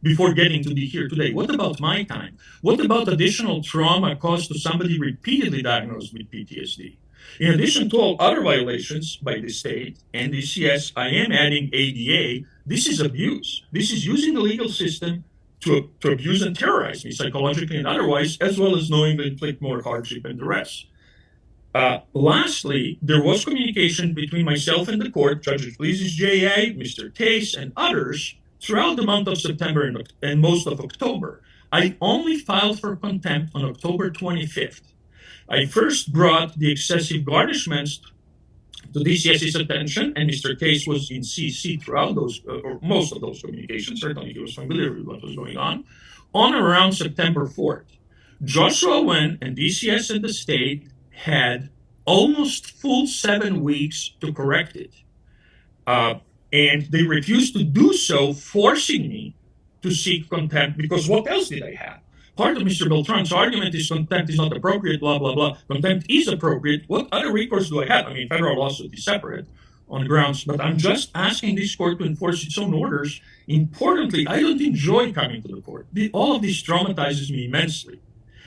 before getting to be here today. What about my time? What about additional trauma caused to somebody repeatedly diagnosed with PTSD? In addition to all other violations by the state and DCS, I am adding ADA. This is abuse. This is using the legal system to abuse and terrorize me psychologically and otherwise, as well as knowingly inflict more hardship and duress. Lastly, there was communication between myself and the court, Judge Pleasy's JA, Mr. Case, and others throughout the month of September and most of October. I only filed for contempt on October 25th. I first brought the excessive garnishments to DCS's attention, and Mr. Case was in CC throughout those, or most of those communications. Certainly, he was familiar with what was going on around September 4th. Joshua Wen and DCS and the state had almost full 7 weeks to correct it. And they refused to do so, forcing me to seek contempt, because what else did I have? Part of Mr. Beltran's argument is contempt is not appropriate, blah, blah, blah. Contempt is appropriate. What other recourse do I have? I mean, federal lawsuit is separate on grounds, but I'm just asking this court to enforce its own orders. Importantly, I don't enjoy coming to the court. All of this traumatizes me immensely.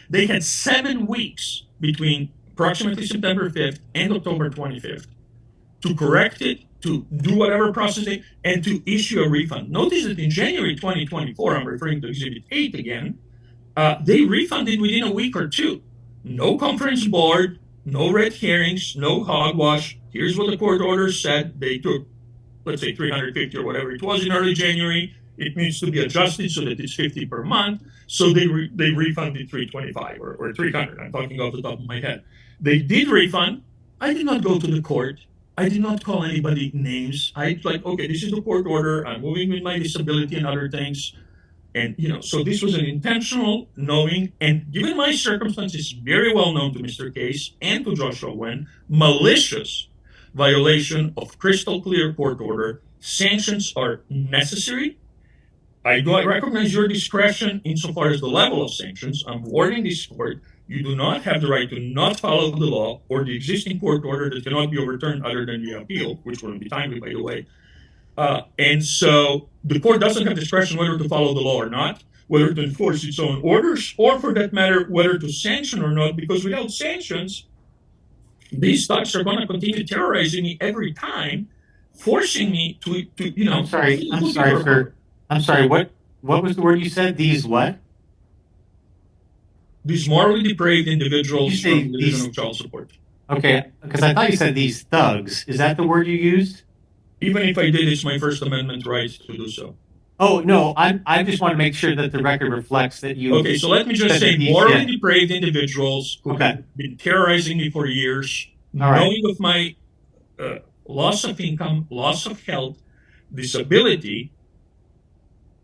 They had 7 weeks between approximately September 5th and October 25th to correct it, to do whatever processing, and to issue a refund. Notice that in January 2024, I'm referring to Exhibit 8 again, they refunded within a week or two. No conference board, no red herrings, no hogwash. Here's what the court order said. They took, let's say, 350 or whatever it was in early January. It needs to be adjusted so that it's 50 per month. So they refunded 325 or 300. I'm talking off the top of my head. They did refund. I did not go to the court. I did not call anybody names. I like, okay, this is the court order. I'm moving with my disability and other things. And, so this was an intentional, knowing, and given my circumstances, very well known to Mr. Case and to Joshua Wen, malicious violation of crystal clear court order. Sanctions are necessary. I recognize your discretion insofar as the level of sanctions. I'm warning this court, you do not have the right to not follow the law or the existing court order that cannot be overturned other than via appeal, which wouldn't be timely, by the way. And so the court doesn't have discretion whether to follow the law or not, whether to enforce its own orders, or for that matter, whether to sanction or not, because without sanctions, these thugs are going to continue terrorizing me every time, forcing me to I'm sorry, sir. I'm sorry, what was the word you said? These what? These morally depraved individuals You say from the these- Division of Child Support. Okay, because I thought you said these thugs. Is that the word you used? Even if I did, it's my First Amendment right to do so. Oh, no, I just want to make sure that the record reflects that you... Okay, so let me just said say that these- morally yeah. depraved individuals who Okay. have been terrorizing me for years, All right. knowing of my loss of income, loss of health, disability,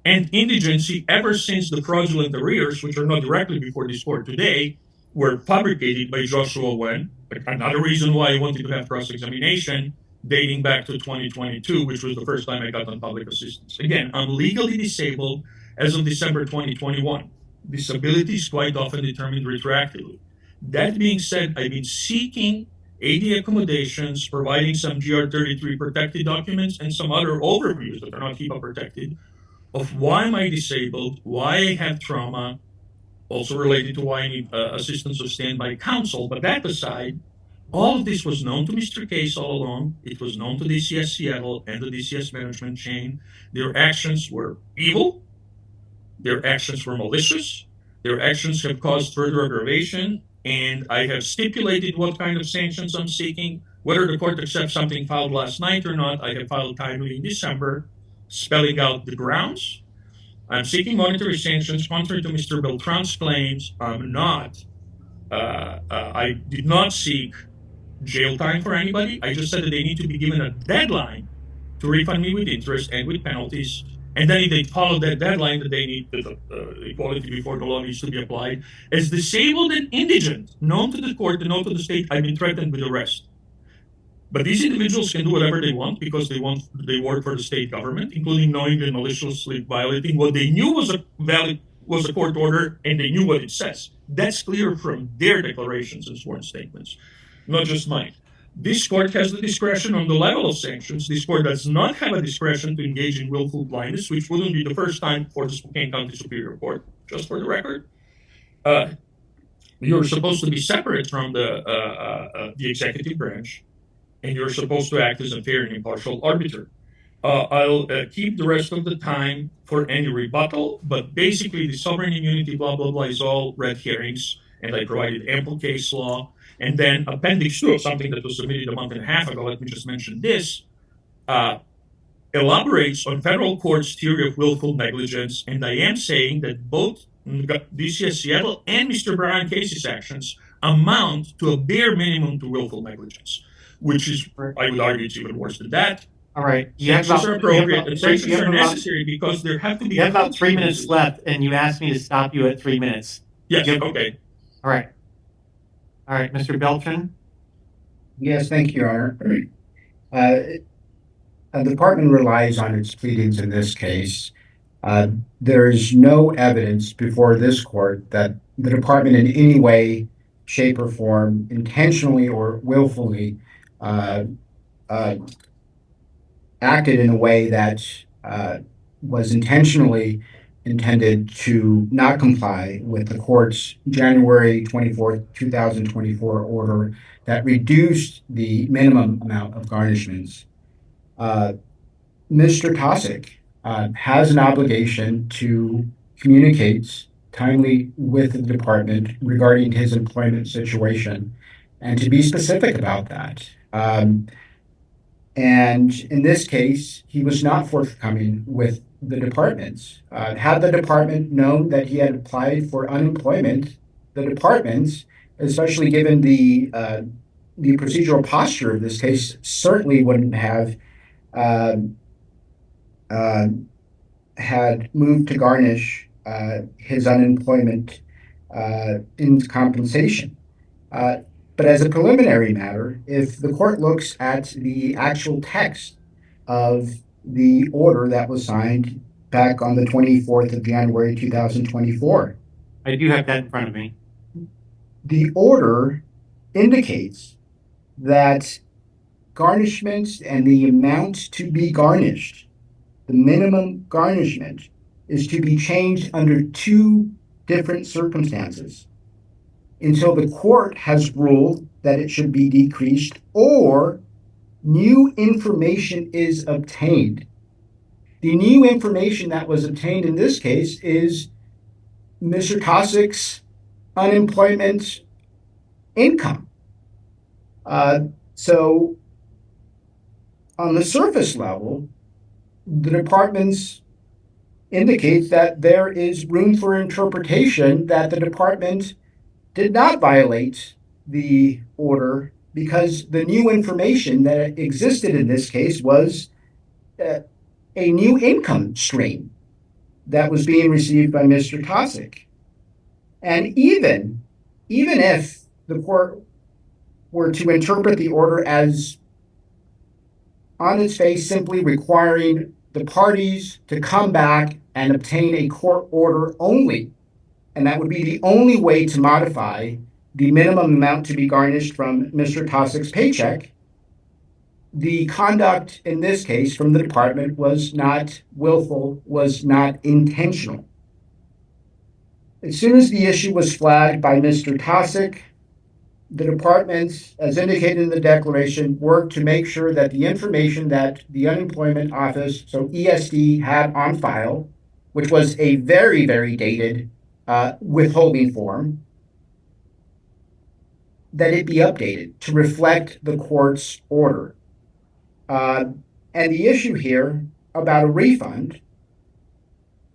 and indigency ever since the fraudulent arrears, which are not directly before this court today, were fabricated by Joshua Wen. Another reason why I wanted to have cross-examination dating back to 2022, which was the first time I got on public assistance. Again, I'm legally disabled as of December 2021. Disability is quite often determined retroactively. That being said, I've been seeking AD accommodations, providing some GR33 protected documents and some other overviews that are not HIPAA protected of why am I disabled, why I have trauma, also related to why I need assistance of standby counsel. But that aside, all of this was known to Mr. Case all along. It was known to DCS Seattle and the DCS management chain. Their actions were evil. Their actions were malicious. Their actions have caused further aggravation. And I have stipulated what kind of sanctions I'm seeking. Whether the court accepts something filed last night or not, I have filed timely in December, spelling out the grounds. I'm seeking monetary sanctions contrary to Mr. Beltran's claims. I did not seek jail time for anybody. I just said that they need to be given a deadline to refund me with interest and with penalties. And then if they follow that deadline, that they need the equality before the law needs to be applied. As disabled and indigent, known to the court and known to the state, I've been threatened with arrest. But these individuals can do whatever they want because they work for the state government, including knowingly and maliciously violating what they knew was a court order, and they knew what it says. That's clear from their declarations and sworn statements, not just mine. This court has the discretion on the level of sanctions. This court does not have a discretion to engage in willful blindness, which wouldn't be the first time for the Spokane County Superior Court, just for the record. You're supposed to be separate from the executive branch, and you're supposed to act as a fair and impartial arbiter. I'll keep the rest of the time for any rebuttal, but basically the sovereign immunity, blah, blah, blah, is all red herrings, and I provided ample case law. And then Appendix 2 of something that was submitted a month and a half ago, let me just mention this, elaborates on federal court's theory of willful negligence, and I am saying that both DCS Seattle and Mr. Brian Casey's actions amount to a bare minimum to willful negligence, which is, I would argue, it's even worse than that. All right. Sanctions are appropriate, and sanctions are necessary because there have to be. You have about 3 minutes left, and you asked me to stop you at 3 minutes. Yes. Yep. Okay. All right. All right, Mr. Beltran. Yes, thank you, Your Honor. The department relies on its pleadings in this case. There is no evidence before this court that the department in any way, shape, or form, intentionally or willfully, uh, uh, acted in a way that was intentionally intended to not comply with the court's January 24th, 2024 order that reduced the minimum amount of garnishments. Mr. Tosic has an obligation to communicate timely with the department regarding his employment situation and to be specific about that. And in this case, he was not forthcoming with the departments. Had the department known that he had applied for unemployment, the departments, especially given the procedural posture of this case, certainly wouldn't have had moved to garnish his unemployment in compensation. But as a preliminary matter, if the court looks at the actual text of the order that was signed back on the 24th of January 2024, I do have that in front of me. the order indicates that garnishments and the amount to be garnished, the minimum garnishment, is to be changed under two different circumstances until the court has ruled that it should be decreased or new information is obtained. The new information that was obtained in this case is Mr. Tosic's unemployment income. So on the surface level, the departments indicate that there is room for interpretation that the department did not violate the order because the new information that existed in this case was a new income stream that was being received by Mr. Tosic. And even if the court were to interpret the order as on its face simply requiring the parties to come back and obtain a court order only, and that would be the only way to modify the minimum amount to be garnished from Mr. Tosic's paycheck, the conduct in this case from the department was not willful, was not intentional. As soon as the issue was flagged by Mr. Tosic, the department, as indicated in the declaration, worked to make sure that the information that the unemployment office, so ESD, had on file, which was a very, very dated withholding form, that it be updated to reflect the court's order. And the issue here about a refund,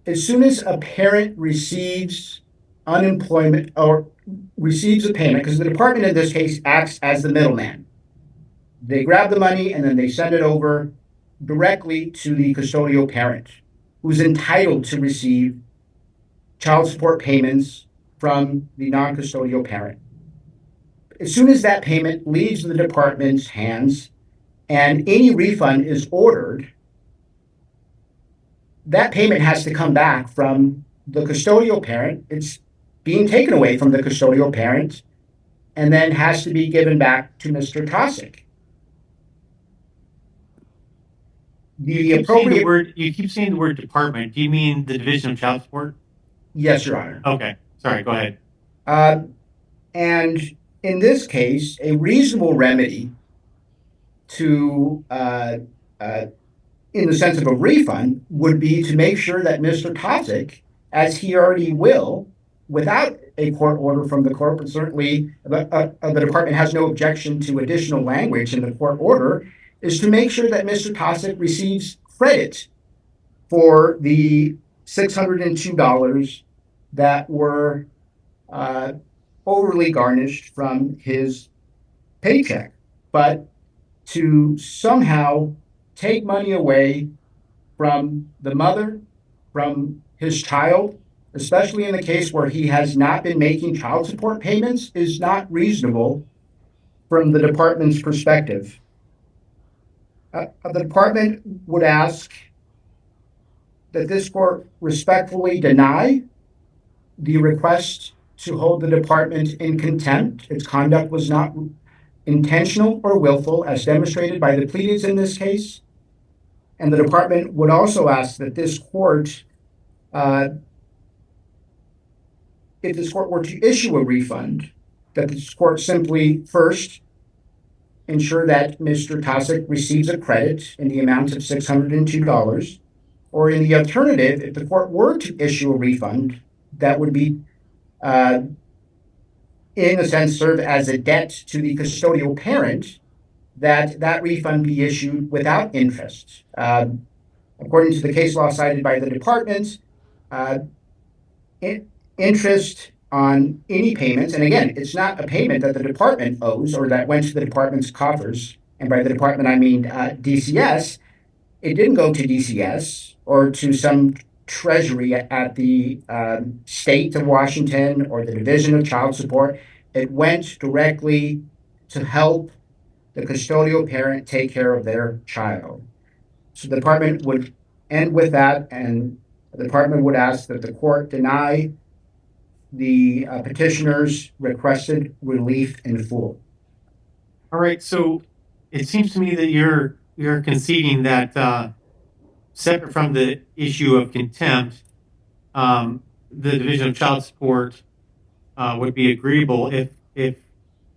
as soon as a parent receives unemployment or receives a payment, because the department in this case acts as the middleman. They grab the money and then they send it over directly to the custodial parent, who's entitled to receive child support payments from the non-custodial parent. As soon as that payment leaves the department's hands and any refund is ordered, that payment has to come back from the custodial parent. It's being taken away from the custodial parent and then has to be given back to Mr. Tosic. You keep saying the word department. Do you mean the Division of Child Support? Yes, Your Honor. Okay. Sorry, go ahead. And in this case, a reasonable remedy to, in the sense of a refund, would be to make sure that Mr. Tosic, as he already will, without a court order from the court, but certainly the department has no objection to additional language in the court order, is to make sure that Mr. Tosic receives credit for the $602 that were overly garnished from his paycheck. But to somehow take money away from the mother, from his child, especially in the case where he has not been making child support payments, is not reasonable from the department's perspective. The department would ask that this court respectfully deny the request to hold the department in contempt. Its conduct was not intentional or willful, as demonstrated by the pleadings in this case. And the department would also ask that this court, if this court were to issue a refund, that this court simply first ensure that Mr. Tasic receives a credit in the amount of $602, or in the alternative, if the court were to issue a refund, that would be, in a sense, serve as a debt to the custodial parent, that refund be issued without interest. According to the case law cited by the department, interest on any payments, and again, it's not a payment that the department owes or that went to the department's coffers, and by the department I mean DCS. It didn't go to DCS or to some treasury at the state of Washington or the Division of Child Support. It went directly to help the custodial parent take care of their child. So the department would end with that, and the department would ask that the court deny the petitioner's requested relief in full. All right, so it seems to me that you're conceding that separate from the issue of contempt, the Division of Child Support would be agreeable if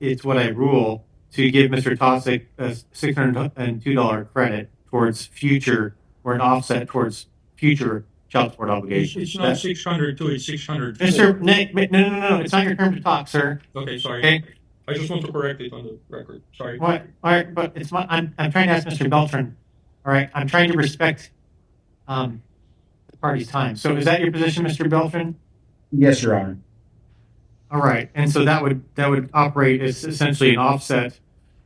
it's what I rule to give Mr. Tosic a $602 credit towards future, or an offset towards future child support obligations. It's not 602, it's 600. Mr. Nick, no, it's not your turn to talk, sir. Okay, sorry. Okay. I just want to correct it on the record. Sorry. What? All right, but I'm trying to ask Mr. Beltran. All right, I'm trying to respect the party's time. So is that your position, Mr. Beltran? Yes, Your Honor. All right, and so that would operate as essentially an offset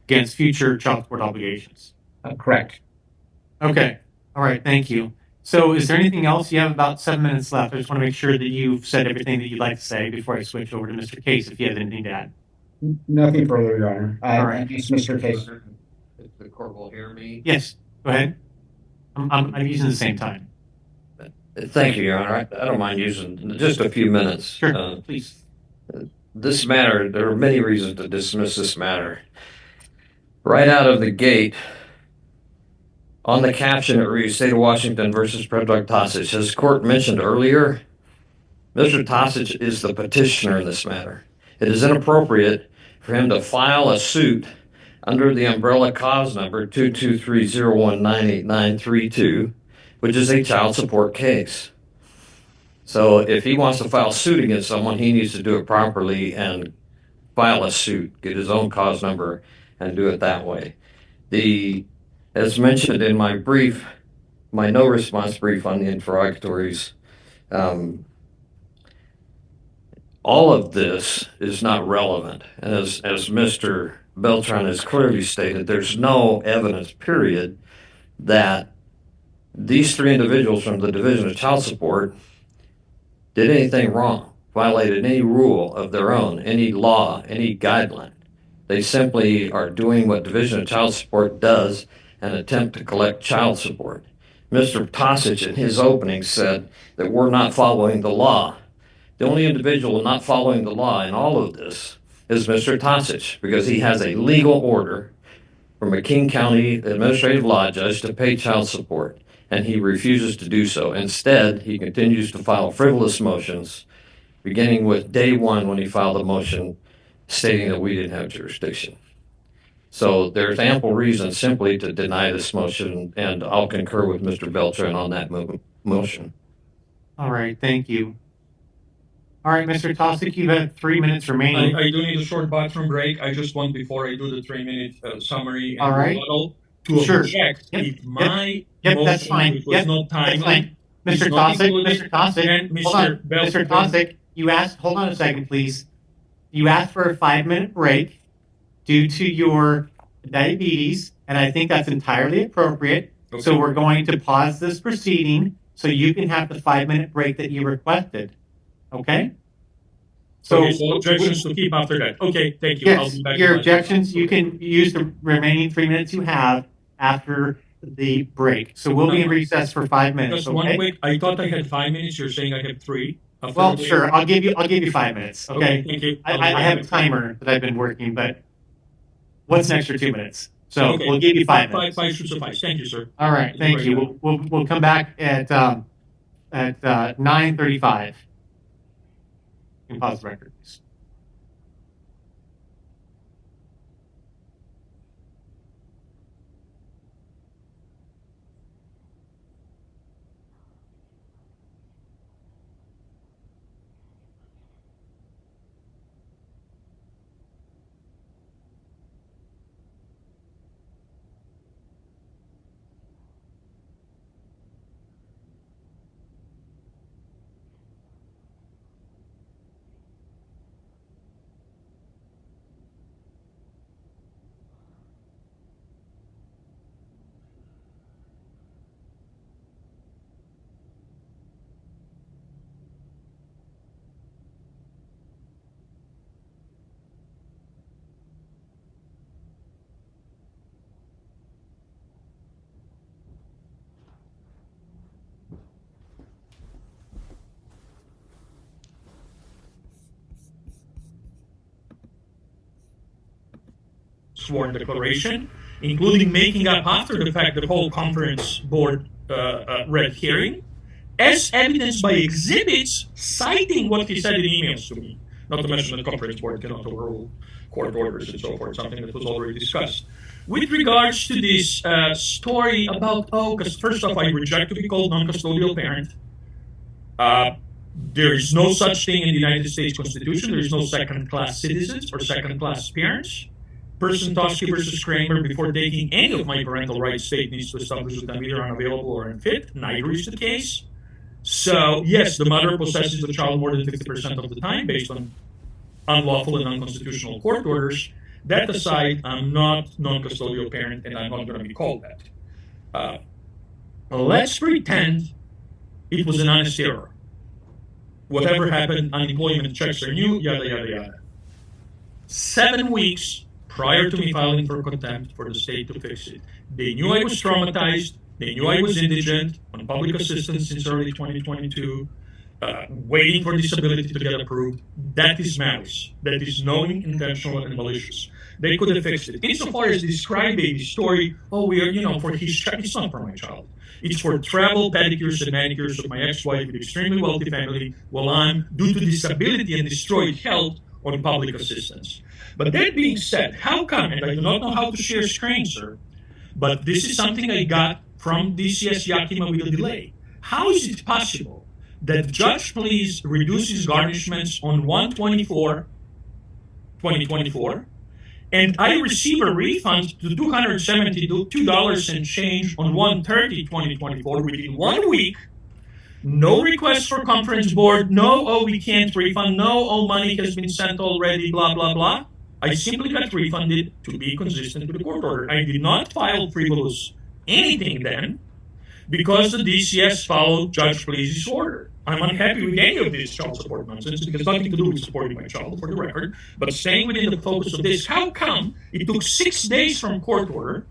against future child support obligations. Correct. Okay. All right. Thank you. So is there anything else? You have about 7 minutes left. I just want to make sure that you've said everything that you'd like to say before I switch over to Mr. Case, if you have anything to add. Nothing further, Your Honor. All right. Yes, Mr. Case. If the court will hear me. Yes. Go ahead. I'm using the same time. Thank you, Your Honor. I don't mind using just a few minutes. Sure. Please. This matter, there are many reasons to dismiss this matter. Right out of the gate, on the caption it reads, State of Washington versus Predrag Tosic. As the court mentioned earlier, Mr. Tosic is the petitioner in this matter. It is inappropriate for him to file a suit under the umbrella cause number 22301989932, which is a child support case. So if he wants to file suit against someone, he needs to do it properly and file a suit, get his own cause number, and do it that way. As mentioned in my brief, my no response brief on the interrogatories, all of this is not relevant. And as Mr. Beltran has clearly stated, there's no evidence, period, that these three individuals from the Division of Child Support did anything wrong, violated any rule of their own, any law, any guideline. They simply are doing what Division of Child Support does and attempt to collect child support. Mr. Tosic in his opening said that we're not following the law. The only individual not following the law in all of this is Mr. Tosic, because he has a legal order from a King County administrative law judge to pay child support, and he refuses to do so. Instead, he continues to file frivolous motions, beginning with day one when he filed a motion stating that we didn't have jurisdiction. So there's ample reason simply to deny this motion, and I'll concur with Mr. Beltran on that motion. All right. Thank you. All right, Mr. Tosic, you have 3 minutes remaining. I do need a short bathroom break. I just want, before I do the 3-minute summary All and right. rebuttal, to Sure. object Yep. if my Yep, motion, that's fine. which was Yep, not that's timely, fine. is Mr. not Tosic, included, Mr. Tosic, then hold on. Mr. Beltran, Mr. Tosic, you asked, hold on a second, please. You asked for a 5-minute break due to your diabetes, and I think that's entirely appropriate. Okay. So we're going to pause this proceeding so you can have the 5-minute break that you requested. Okay? So, objections to keep after that. Okay, thank you. I'll Yes, be back your in my- objections, you can use the remaining 3 minutes you have after the break. So we'll be in recess for 5 minutes, Just one okay? quick, I thought I had 5 minutes. You're saying I have 3. After Well, the- sure, I'll give you 5 minutes, okay? Thank you. I have a timer that I've been working, but what's an extra 2 minutes? So Okay. we'll give you 5 minutes. Five should suffice. Thank you, sir. All right, thank you. We'll come back at 9:35. You can pause the record, please. Sworn declaration, including making up after the fact the whole conference board read hearing, as evidenced by exhibits citing what he said in emails to me. Not to mention the conference board cannot overrule court orders and so forth, something that was already discussed. With regards to this story about, because first off, I reject to be called non-custodial parent. There is no such thing in the United States Constitution. There is no second-class citizens or second-class parents. Person Toski versus Kramer, before taking any of my parental rights, state needs to establish that I'm either unavailable or unfit. Neither is the case. So, yes, the mother possesses the child more than 50% of the time based on unlawful and unconstitutional court orders. That aside, I'm not non-custodial parent and I'm not going to be called that. Let's pretend it was an honest error. Whatever happened, unemployment checks are new, yada, yada, yada. 7 weeks prior to me filing for contempt for the state to fix it. They knew I was traumatized. They knew I was indigent on public assistance since early 2022, waiting for disability to get approved. That is malice. That is knowing, intentional, and malicious. They could have fixed it. Insofar as this crybaby story, we are, for his child, it's not for my child. It's for travel, pedicures, and manicures of my ex-wife with extremely wealthy family while I'm, due to disability and destroyed health, on public assistance. But that being said, how come, and I do not know how to share screen, sir, but this is something I got from DCS Yakima with a delay. How is it possible that Judge Please reduces garnishments on 1/24/2024, and I receive a refund to $272 and change on 1/30/2024 within 1 week? No request for conference board, no, we can't refund, no, all money has been sent already, blah, blah, blah. I simply got refunded to be consistent with the court order. I did not file frivolous anything then because the DCS followed Judge Please's order. I'm unhappy with any of this child support nonsense. It has nothing to do with supporting my child, for the record, but staying within the focus of this. How come it took 6 days from court order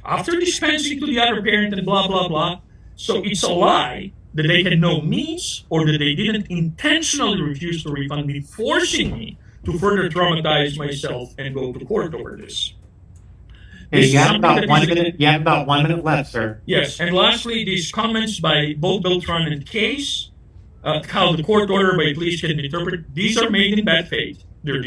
after dispensing to the other parent and blah, blah, blah? So it's a lie that they had no means or that they didn't intentionally refuse to refund me, forcing me to further traumatize myself and go to court over this. Okay, you have about 1 minute. You have about 1 minute left, sir. Yes, and lastly, these comments by both Beltran and Case, how the court order by police can be interpreted. These are made in bad faith. They're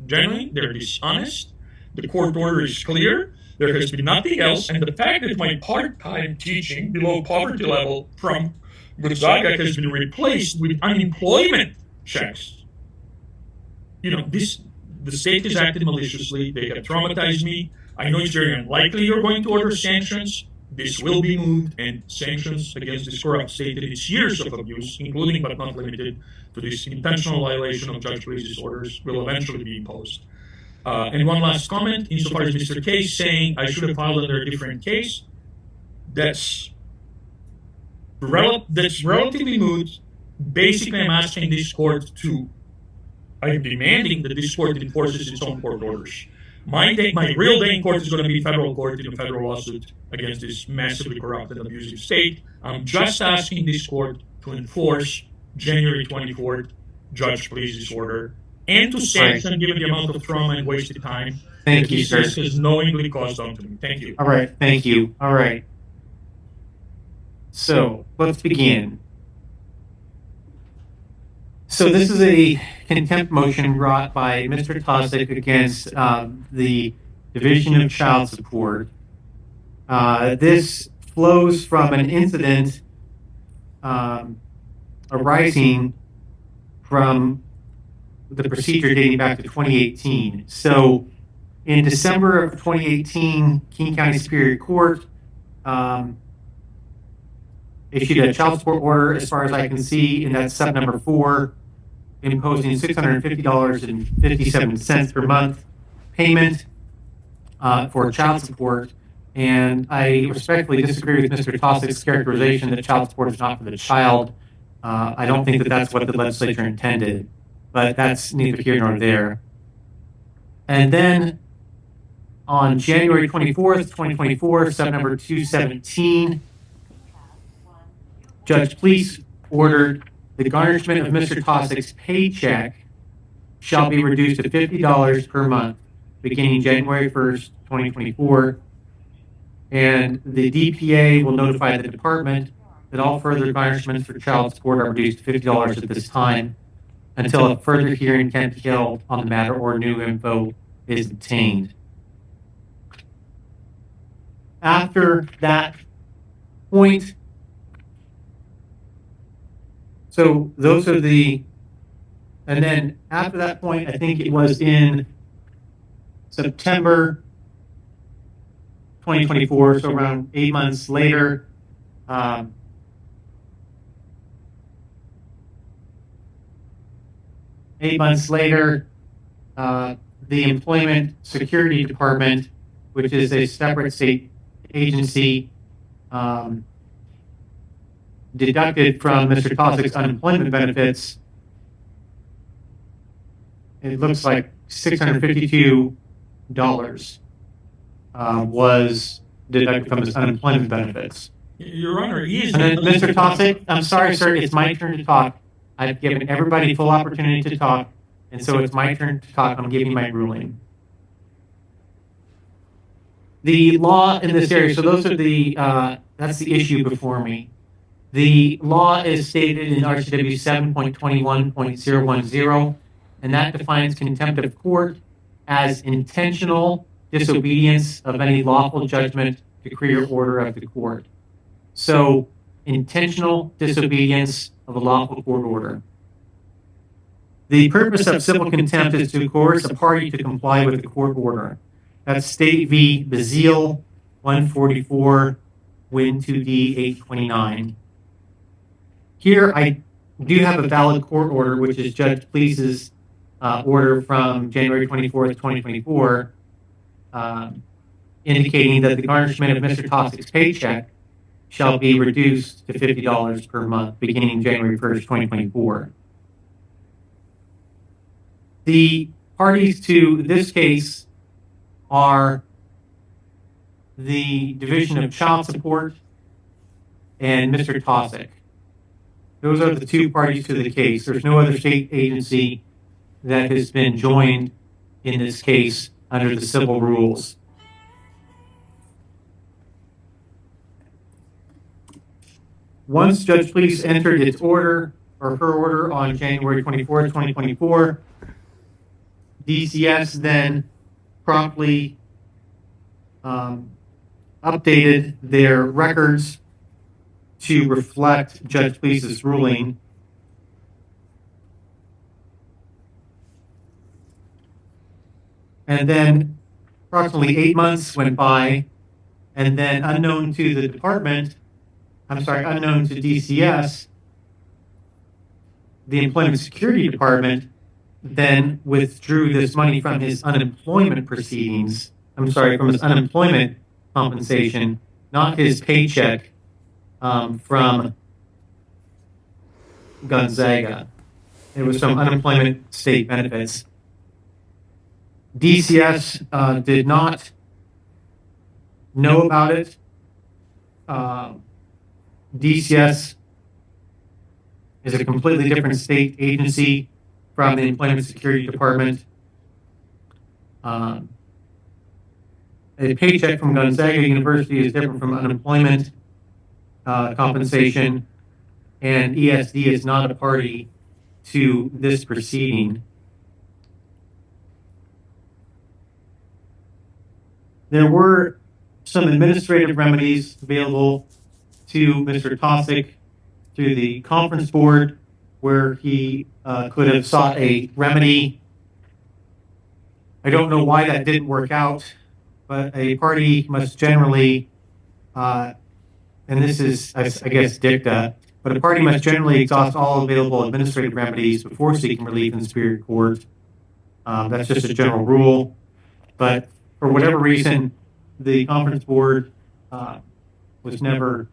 genuine. They're dishonest. The court order is clear. There has been nothing else, and the fact that my part-time teaching below poverty level from Gonzaga has been replaced with unemployment checks. The state has acted maliciously. They have traumatized me. I know it's very unlikely you're going to order sanctions, this will be moved, and sanctions against this corrupt state and its years of abuse, including but not limited to this intentional violation of Judge Please's orders, will eventually be imposed. And one last comment, insofar as Mr. Case saying I should have filed under a different case, that's that's relatively moot. Basically, I'm asking this court to, I'm demanding that this court enforces its own court orders. My real day in court is going to be federal court in a federal lawsuit against this massively corrupt and abusive state. I'm just asking this court to enforce January 24th Judge Please's order and to sanction, given the amount of trauma and wasted time Thank you, sir. this has knowingly caused onto me. Thank you. All right, thank you. All right. So let's begin. So this is a contempt motion brought by Mr. Tosic against the Division of Child Support. This flows from an incident arising from the procedure dating back to 2018. So in December of 2018, King County Superior Court issued a child support order, as far as I can see, and that's sub number 4, imposing $650.57 per month payment for child support. And I respectfully disagree with Mr. Tosic's characterization that child support is not for the child. I don't think that that's what the legislature intended, but that's neither here nor there. And then on January 24th, 2024, sub number 217, Judge Please ordered the garnishment of Mr. Tosic's paycheck shall be reduced to $50 per month beginning January 1st, 2024. And the DPA will notify the department that all further garnishments for child support are reduced to $50 at this time until a further hearing can be held on the matter or new info is obtained. After that point, so those are the, and then after that point, I think it was in September 2024, so around 8 months later, 8 months later, the Employment Security Department, which is a separate state agency, deducted from Mr. Tosic's unemployment benefits, it looks like $652 was deducted from his unemployment benefits. Your Honor, he is. And then, Mr. Tosic, I'm sorry, sir, it's my turn to talk. I've given everybody full opportunity to talk, and so it's my turn to talk. I'm giving my ruling. The law in this area, so those are the, that's the issue before me. The law is stated in RCW 7.21.010, and that defines contempt of court as intentional disobedience of any lawful judgment, decree, or order of the court. So, intentional disobedience of a lawful court order. The purpose of civil contempt is to coerce a party to comply with the court order. That's State v. Bazile, 144, Win 2D 829. Here, I do have a valid court order, which is Judge Please's order from January 24th, 2024, indicating that the garnishment of Mr. Tosic's paycheck shall be reduced to $50 per month beginning January 1st, 2024. The parties to this case are the Division of Child Support and Mr. Tosic. Those are the two parties to the case. There's no other state agency that has been joined in this case under the civil rules. Once Judge Please entered its order, or her order, on January 24th, 2024, DCS then promptly updated their records to reflect Judge Please's ruling. And then approximately 8 months went by, And then unknown to the department, unknown to DCS, the Employment Security Department then withdrew this money from his unemployment proceedings. From his unemployment compensation, not his paycheck from Gonzaga. It was from unemployment state benefits. DCS did not know about it. DCS is a completely different state agency from the Employment Security Department. A paycheck from Gonzaga University is different from unemployment compensation, and ESD is not a party to this proceeding. There were some administrative remedies available to Mr. Tosick through the conference board, where he could have sought a remedy. I don't know why that didn't work out, but a party must generally, and this is, I guess, dicta, but a party must generally exhaust all available administrative remedies before seeking relief in Superior Court. That's just a general rule. But for whatever reason, the conference board was never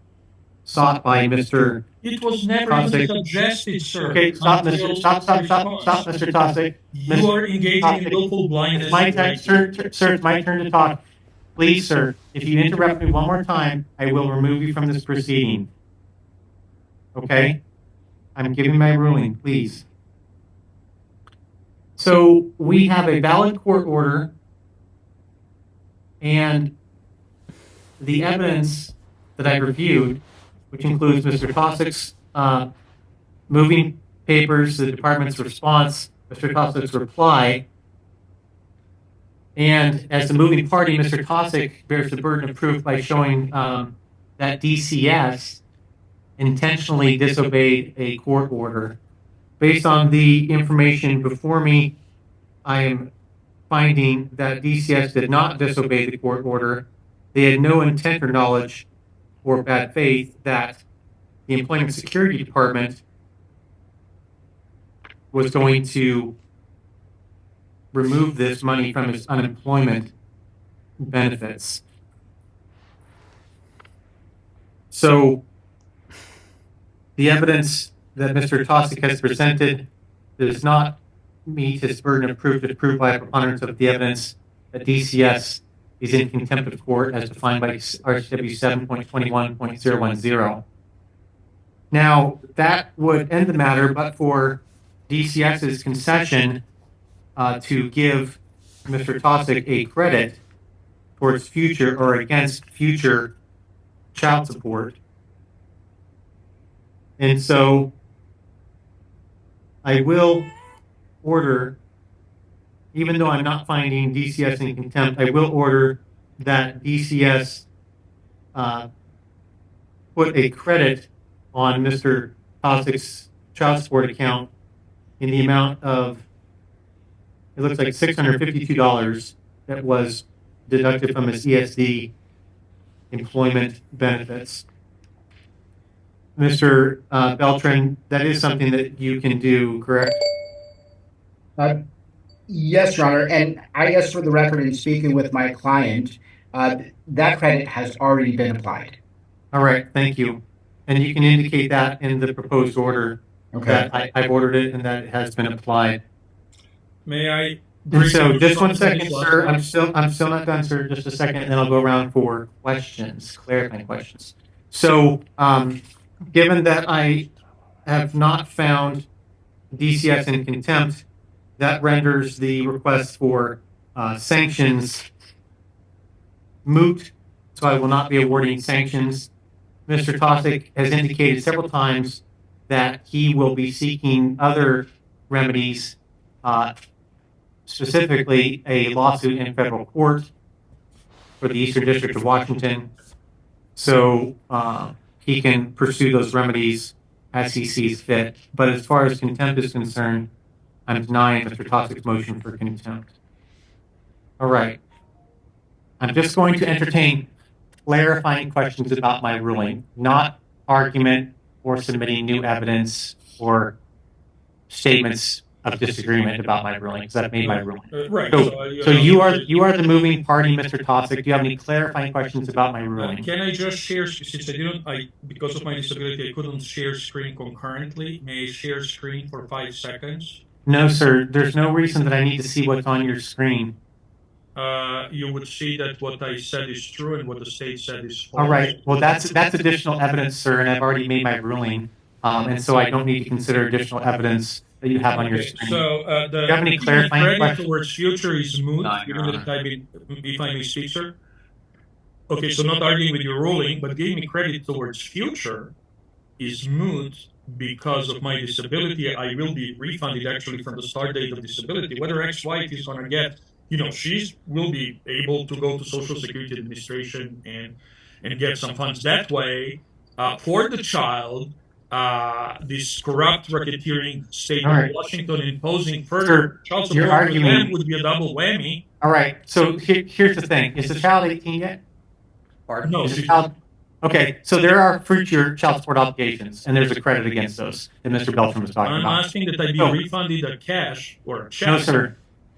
sought by Mr. It was never even suggested, sir. Okay, stop, Mr. Stop, Mr. Tosick. You are engaging in willful blindness. It's my turn, sir, it's my turn to talk. Please, sir, if you interrupt me one more time, I will remove you from this proceeding. Okay? I'm giving my ruling, please. So we have a valid court order, and the evidence that I reviewed, which includes Mr. Tosick's moving papers, the department's response, Mr. Tosick's reply, and as the moving party, Mr. Tosick bears the burden of proof by showing that DCS intentionally disobeyed a court order. Based on the information before me, I am finding that DCS did not disobey the court order. They had no intent or knowledge or bad faith that the Employment Security Department was going to remove this money from his unemployment benefits. So the evidence that Mr. Tosick has presented does not meet his burden of proof to prove by a preponderance of the evidence that DCS is in contempt of court as defined by RCW 7.21.010. Now, that would end the matter, but for DCS's concession to give Mr. Tosick a credit towards future or against future child support. And so I will order, even though I'm not finding DCS in contempt, I will order that DCS put a credit on Mr. Tosick's child support account in the amount of, it looks like $652 that was deducted from his ESD employment benefits. Mr. Beltran, that is something that you can do, correct? Yes, Your Honor. And I guess for the record, in speaking with my client, that credit has already been applied. All right, thank you. And you can indicate that in the proposed order. Okay. That I've ordered it and that it has been applied. May I? And so, just one second, sir. I'm still not done, sir. Just a second, and then I'll go around for questions, clarifying questions. So, given that I have not found DCS in contempt, that renders the request for sanctions moot. So I will not be awarding sanctions. Mr. Tosick has indicated several times that he will be seeking other remedies, specifically a lawsuit in federal court for the Eastern District of Washington. So he can pursue those remedies as he sees fit. But as far as contempt is concerned, I'm denying Mr. Tosick's motion for contempt. All right. I'm just going to entertain clarifying questions about my ruling, not argument or submitting new evidence or statements of disagreement about my ruling, because I've made my ruling. Right. So you are the moving party, Mr. Tosic. Do you have any clarifying questions about my ruling? Can I just share, since because of my disability, I couldn't share screen concurrently. May I share screen for 5 seconds? No, sir. There's no reason that I need to see what's on your screen. You would see that what I said is true and what the state said is false. All right. Well, that's additional evidence, sir, and I've already made my ruling, and so I don't need to consider additional evidence that you have on your screen. So Do you have any clarifying credit questions? towards future is moot, given that I've been, if I may speak, sir. Okay, so not arguing with your ruling, but giving me credit towards future is moot because of my disability. I will be refunded actually from the start date of disability. Whether ex-wife is going to get, she will be able to go to Social Security Administration and get some funds that way. For the child, this corrupt racketeering state of Washington imposing further child support on them would be a double whammy. All right. So here's the thing: is the child 18 yet? Pardon? No. Okay, so there are future child support obligations, and there's a credit against those that Mr. Beltran was talking about. I'm asking that I be refunded a cash or a check. No, sir.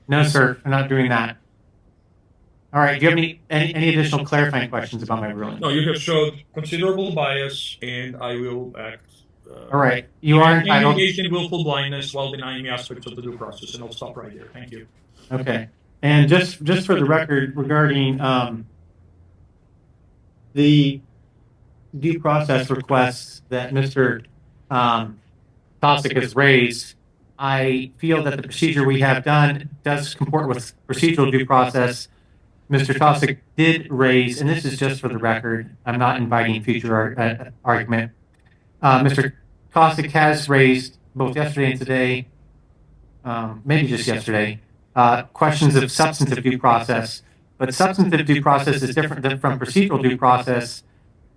No, sir. I'm not doing that. All right. Do you have any additional clarifying questions about my ruling? No, you have showed considerable bias, and I will act. All right. You are entitled. Engaged in willful blindness while denying me aspects of the due process, and I'll stop right there. Thank you. Okay. And just for the record, regarding the due process requests that Mr. Tosic has raised, I feel that the procedure we have done does comport with procedural due process. Mr. Tosic did raise, and this is just for the record, I'm not inviting future argument. Mr. Tosic has raised both yesterday and today, maybe just yesterday, questions of substantive due process. But substantive due process is different from procedural due process.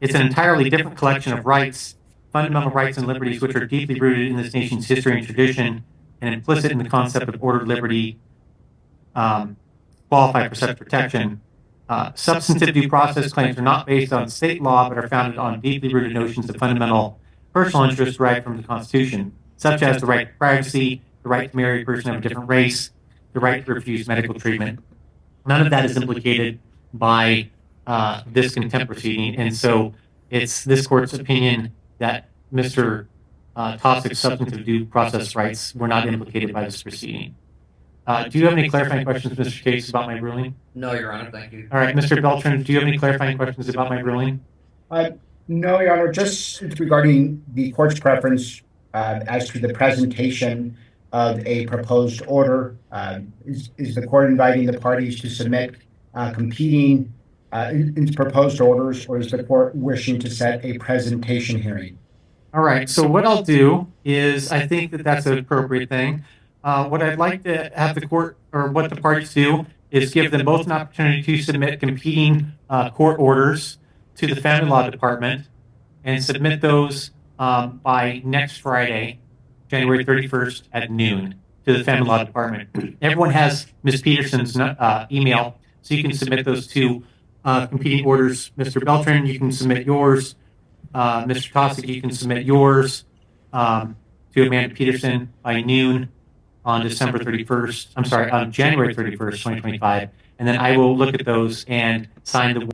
It's an entirely different collection of rights, fundamental rights and liberties, which are deeply rooted in this nation's history and tradition and implicit in the concept of ordered liberty, qualify for such protection. Substantive due process claims are not based on state law, but are founded on deeply rooted notions of fundamental personal interests derived from the Constitution, such as the right to privacy, the right to marry a person of a different race, the right to refuse medical treatment. None of that is implicated by this contempt proceeding, and so it's this court's opinion that Mr. Tosic's substantive due process rights were not implicated by this proceeding. Do you have any clarifying questions, Mr. Cates, about my ruling? No, Your Honor, thank you. All right, Mr. Beltran, do you have any clarifying questions about my ruling? No, Your Honor, just regarding the court's preference as to the presentation of a proposed order. Is the court inviting the parties to submit competing proposed orders, or is the court wishing to set a presentation hearing? All right, so what I'll do is, I think that that's an appropriate thing. What I'd like to have the court, or what the parties do, is give them both an opportunity to submit competing court orders to the Family Law Department and submit those by next Friday, January 31st at noon to the Family Law Department. Everyone has Ms. Peterson's email, so you can submit those two competing orders. Mr. Beltran, you can submit yours. Mr. Tosic, you can submit yours to Amanda Peterson by noon on December 31st. I'm sorry, on January 31st, 2025. And then I will look at those and sign the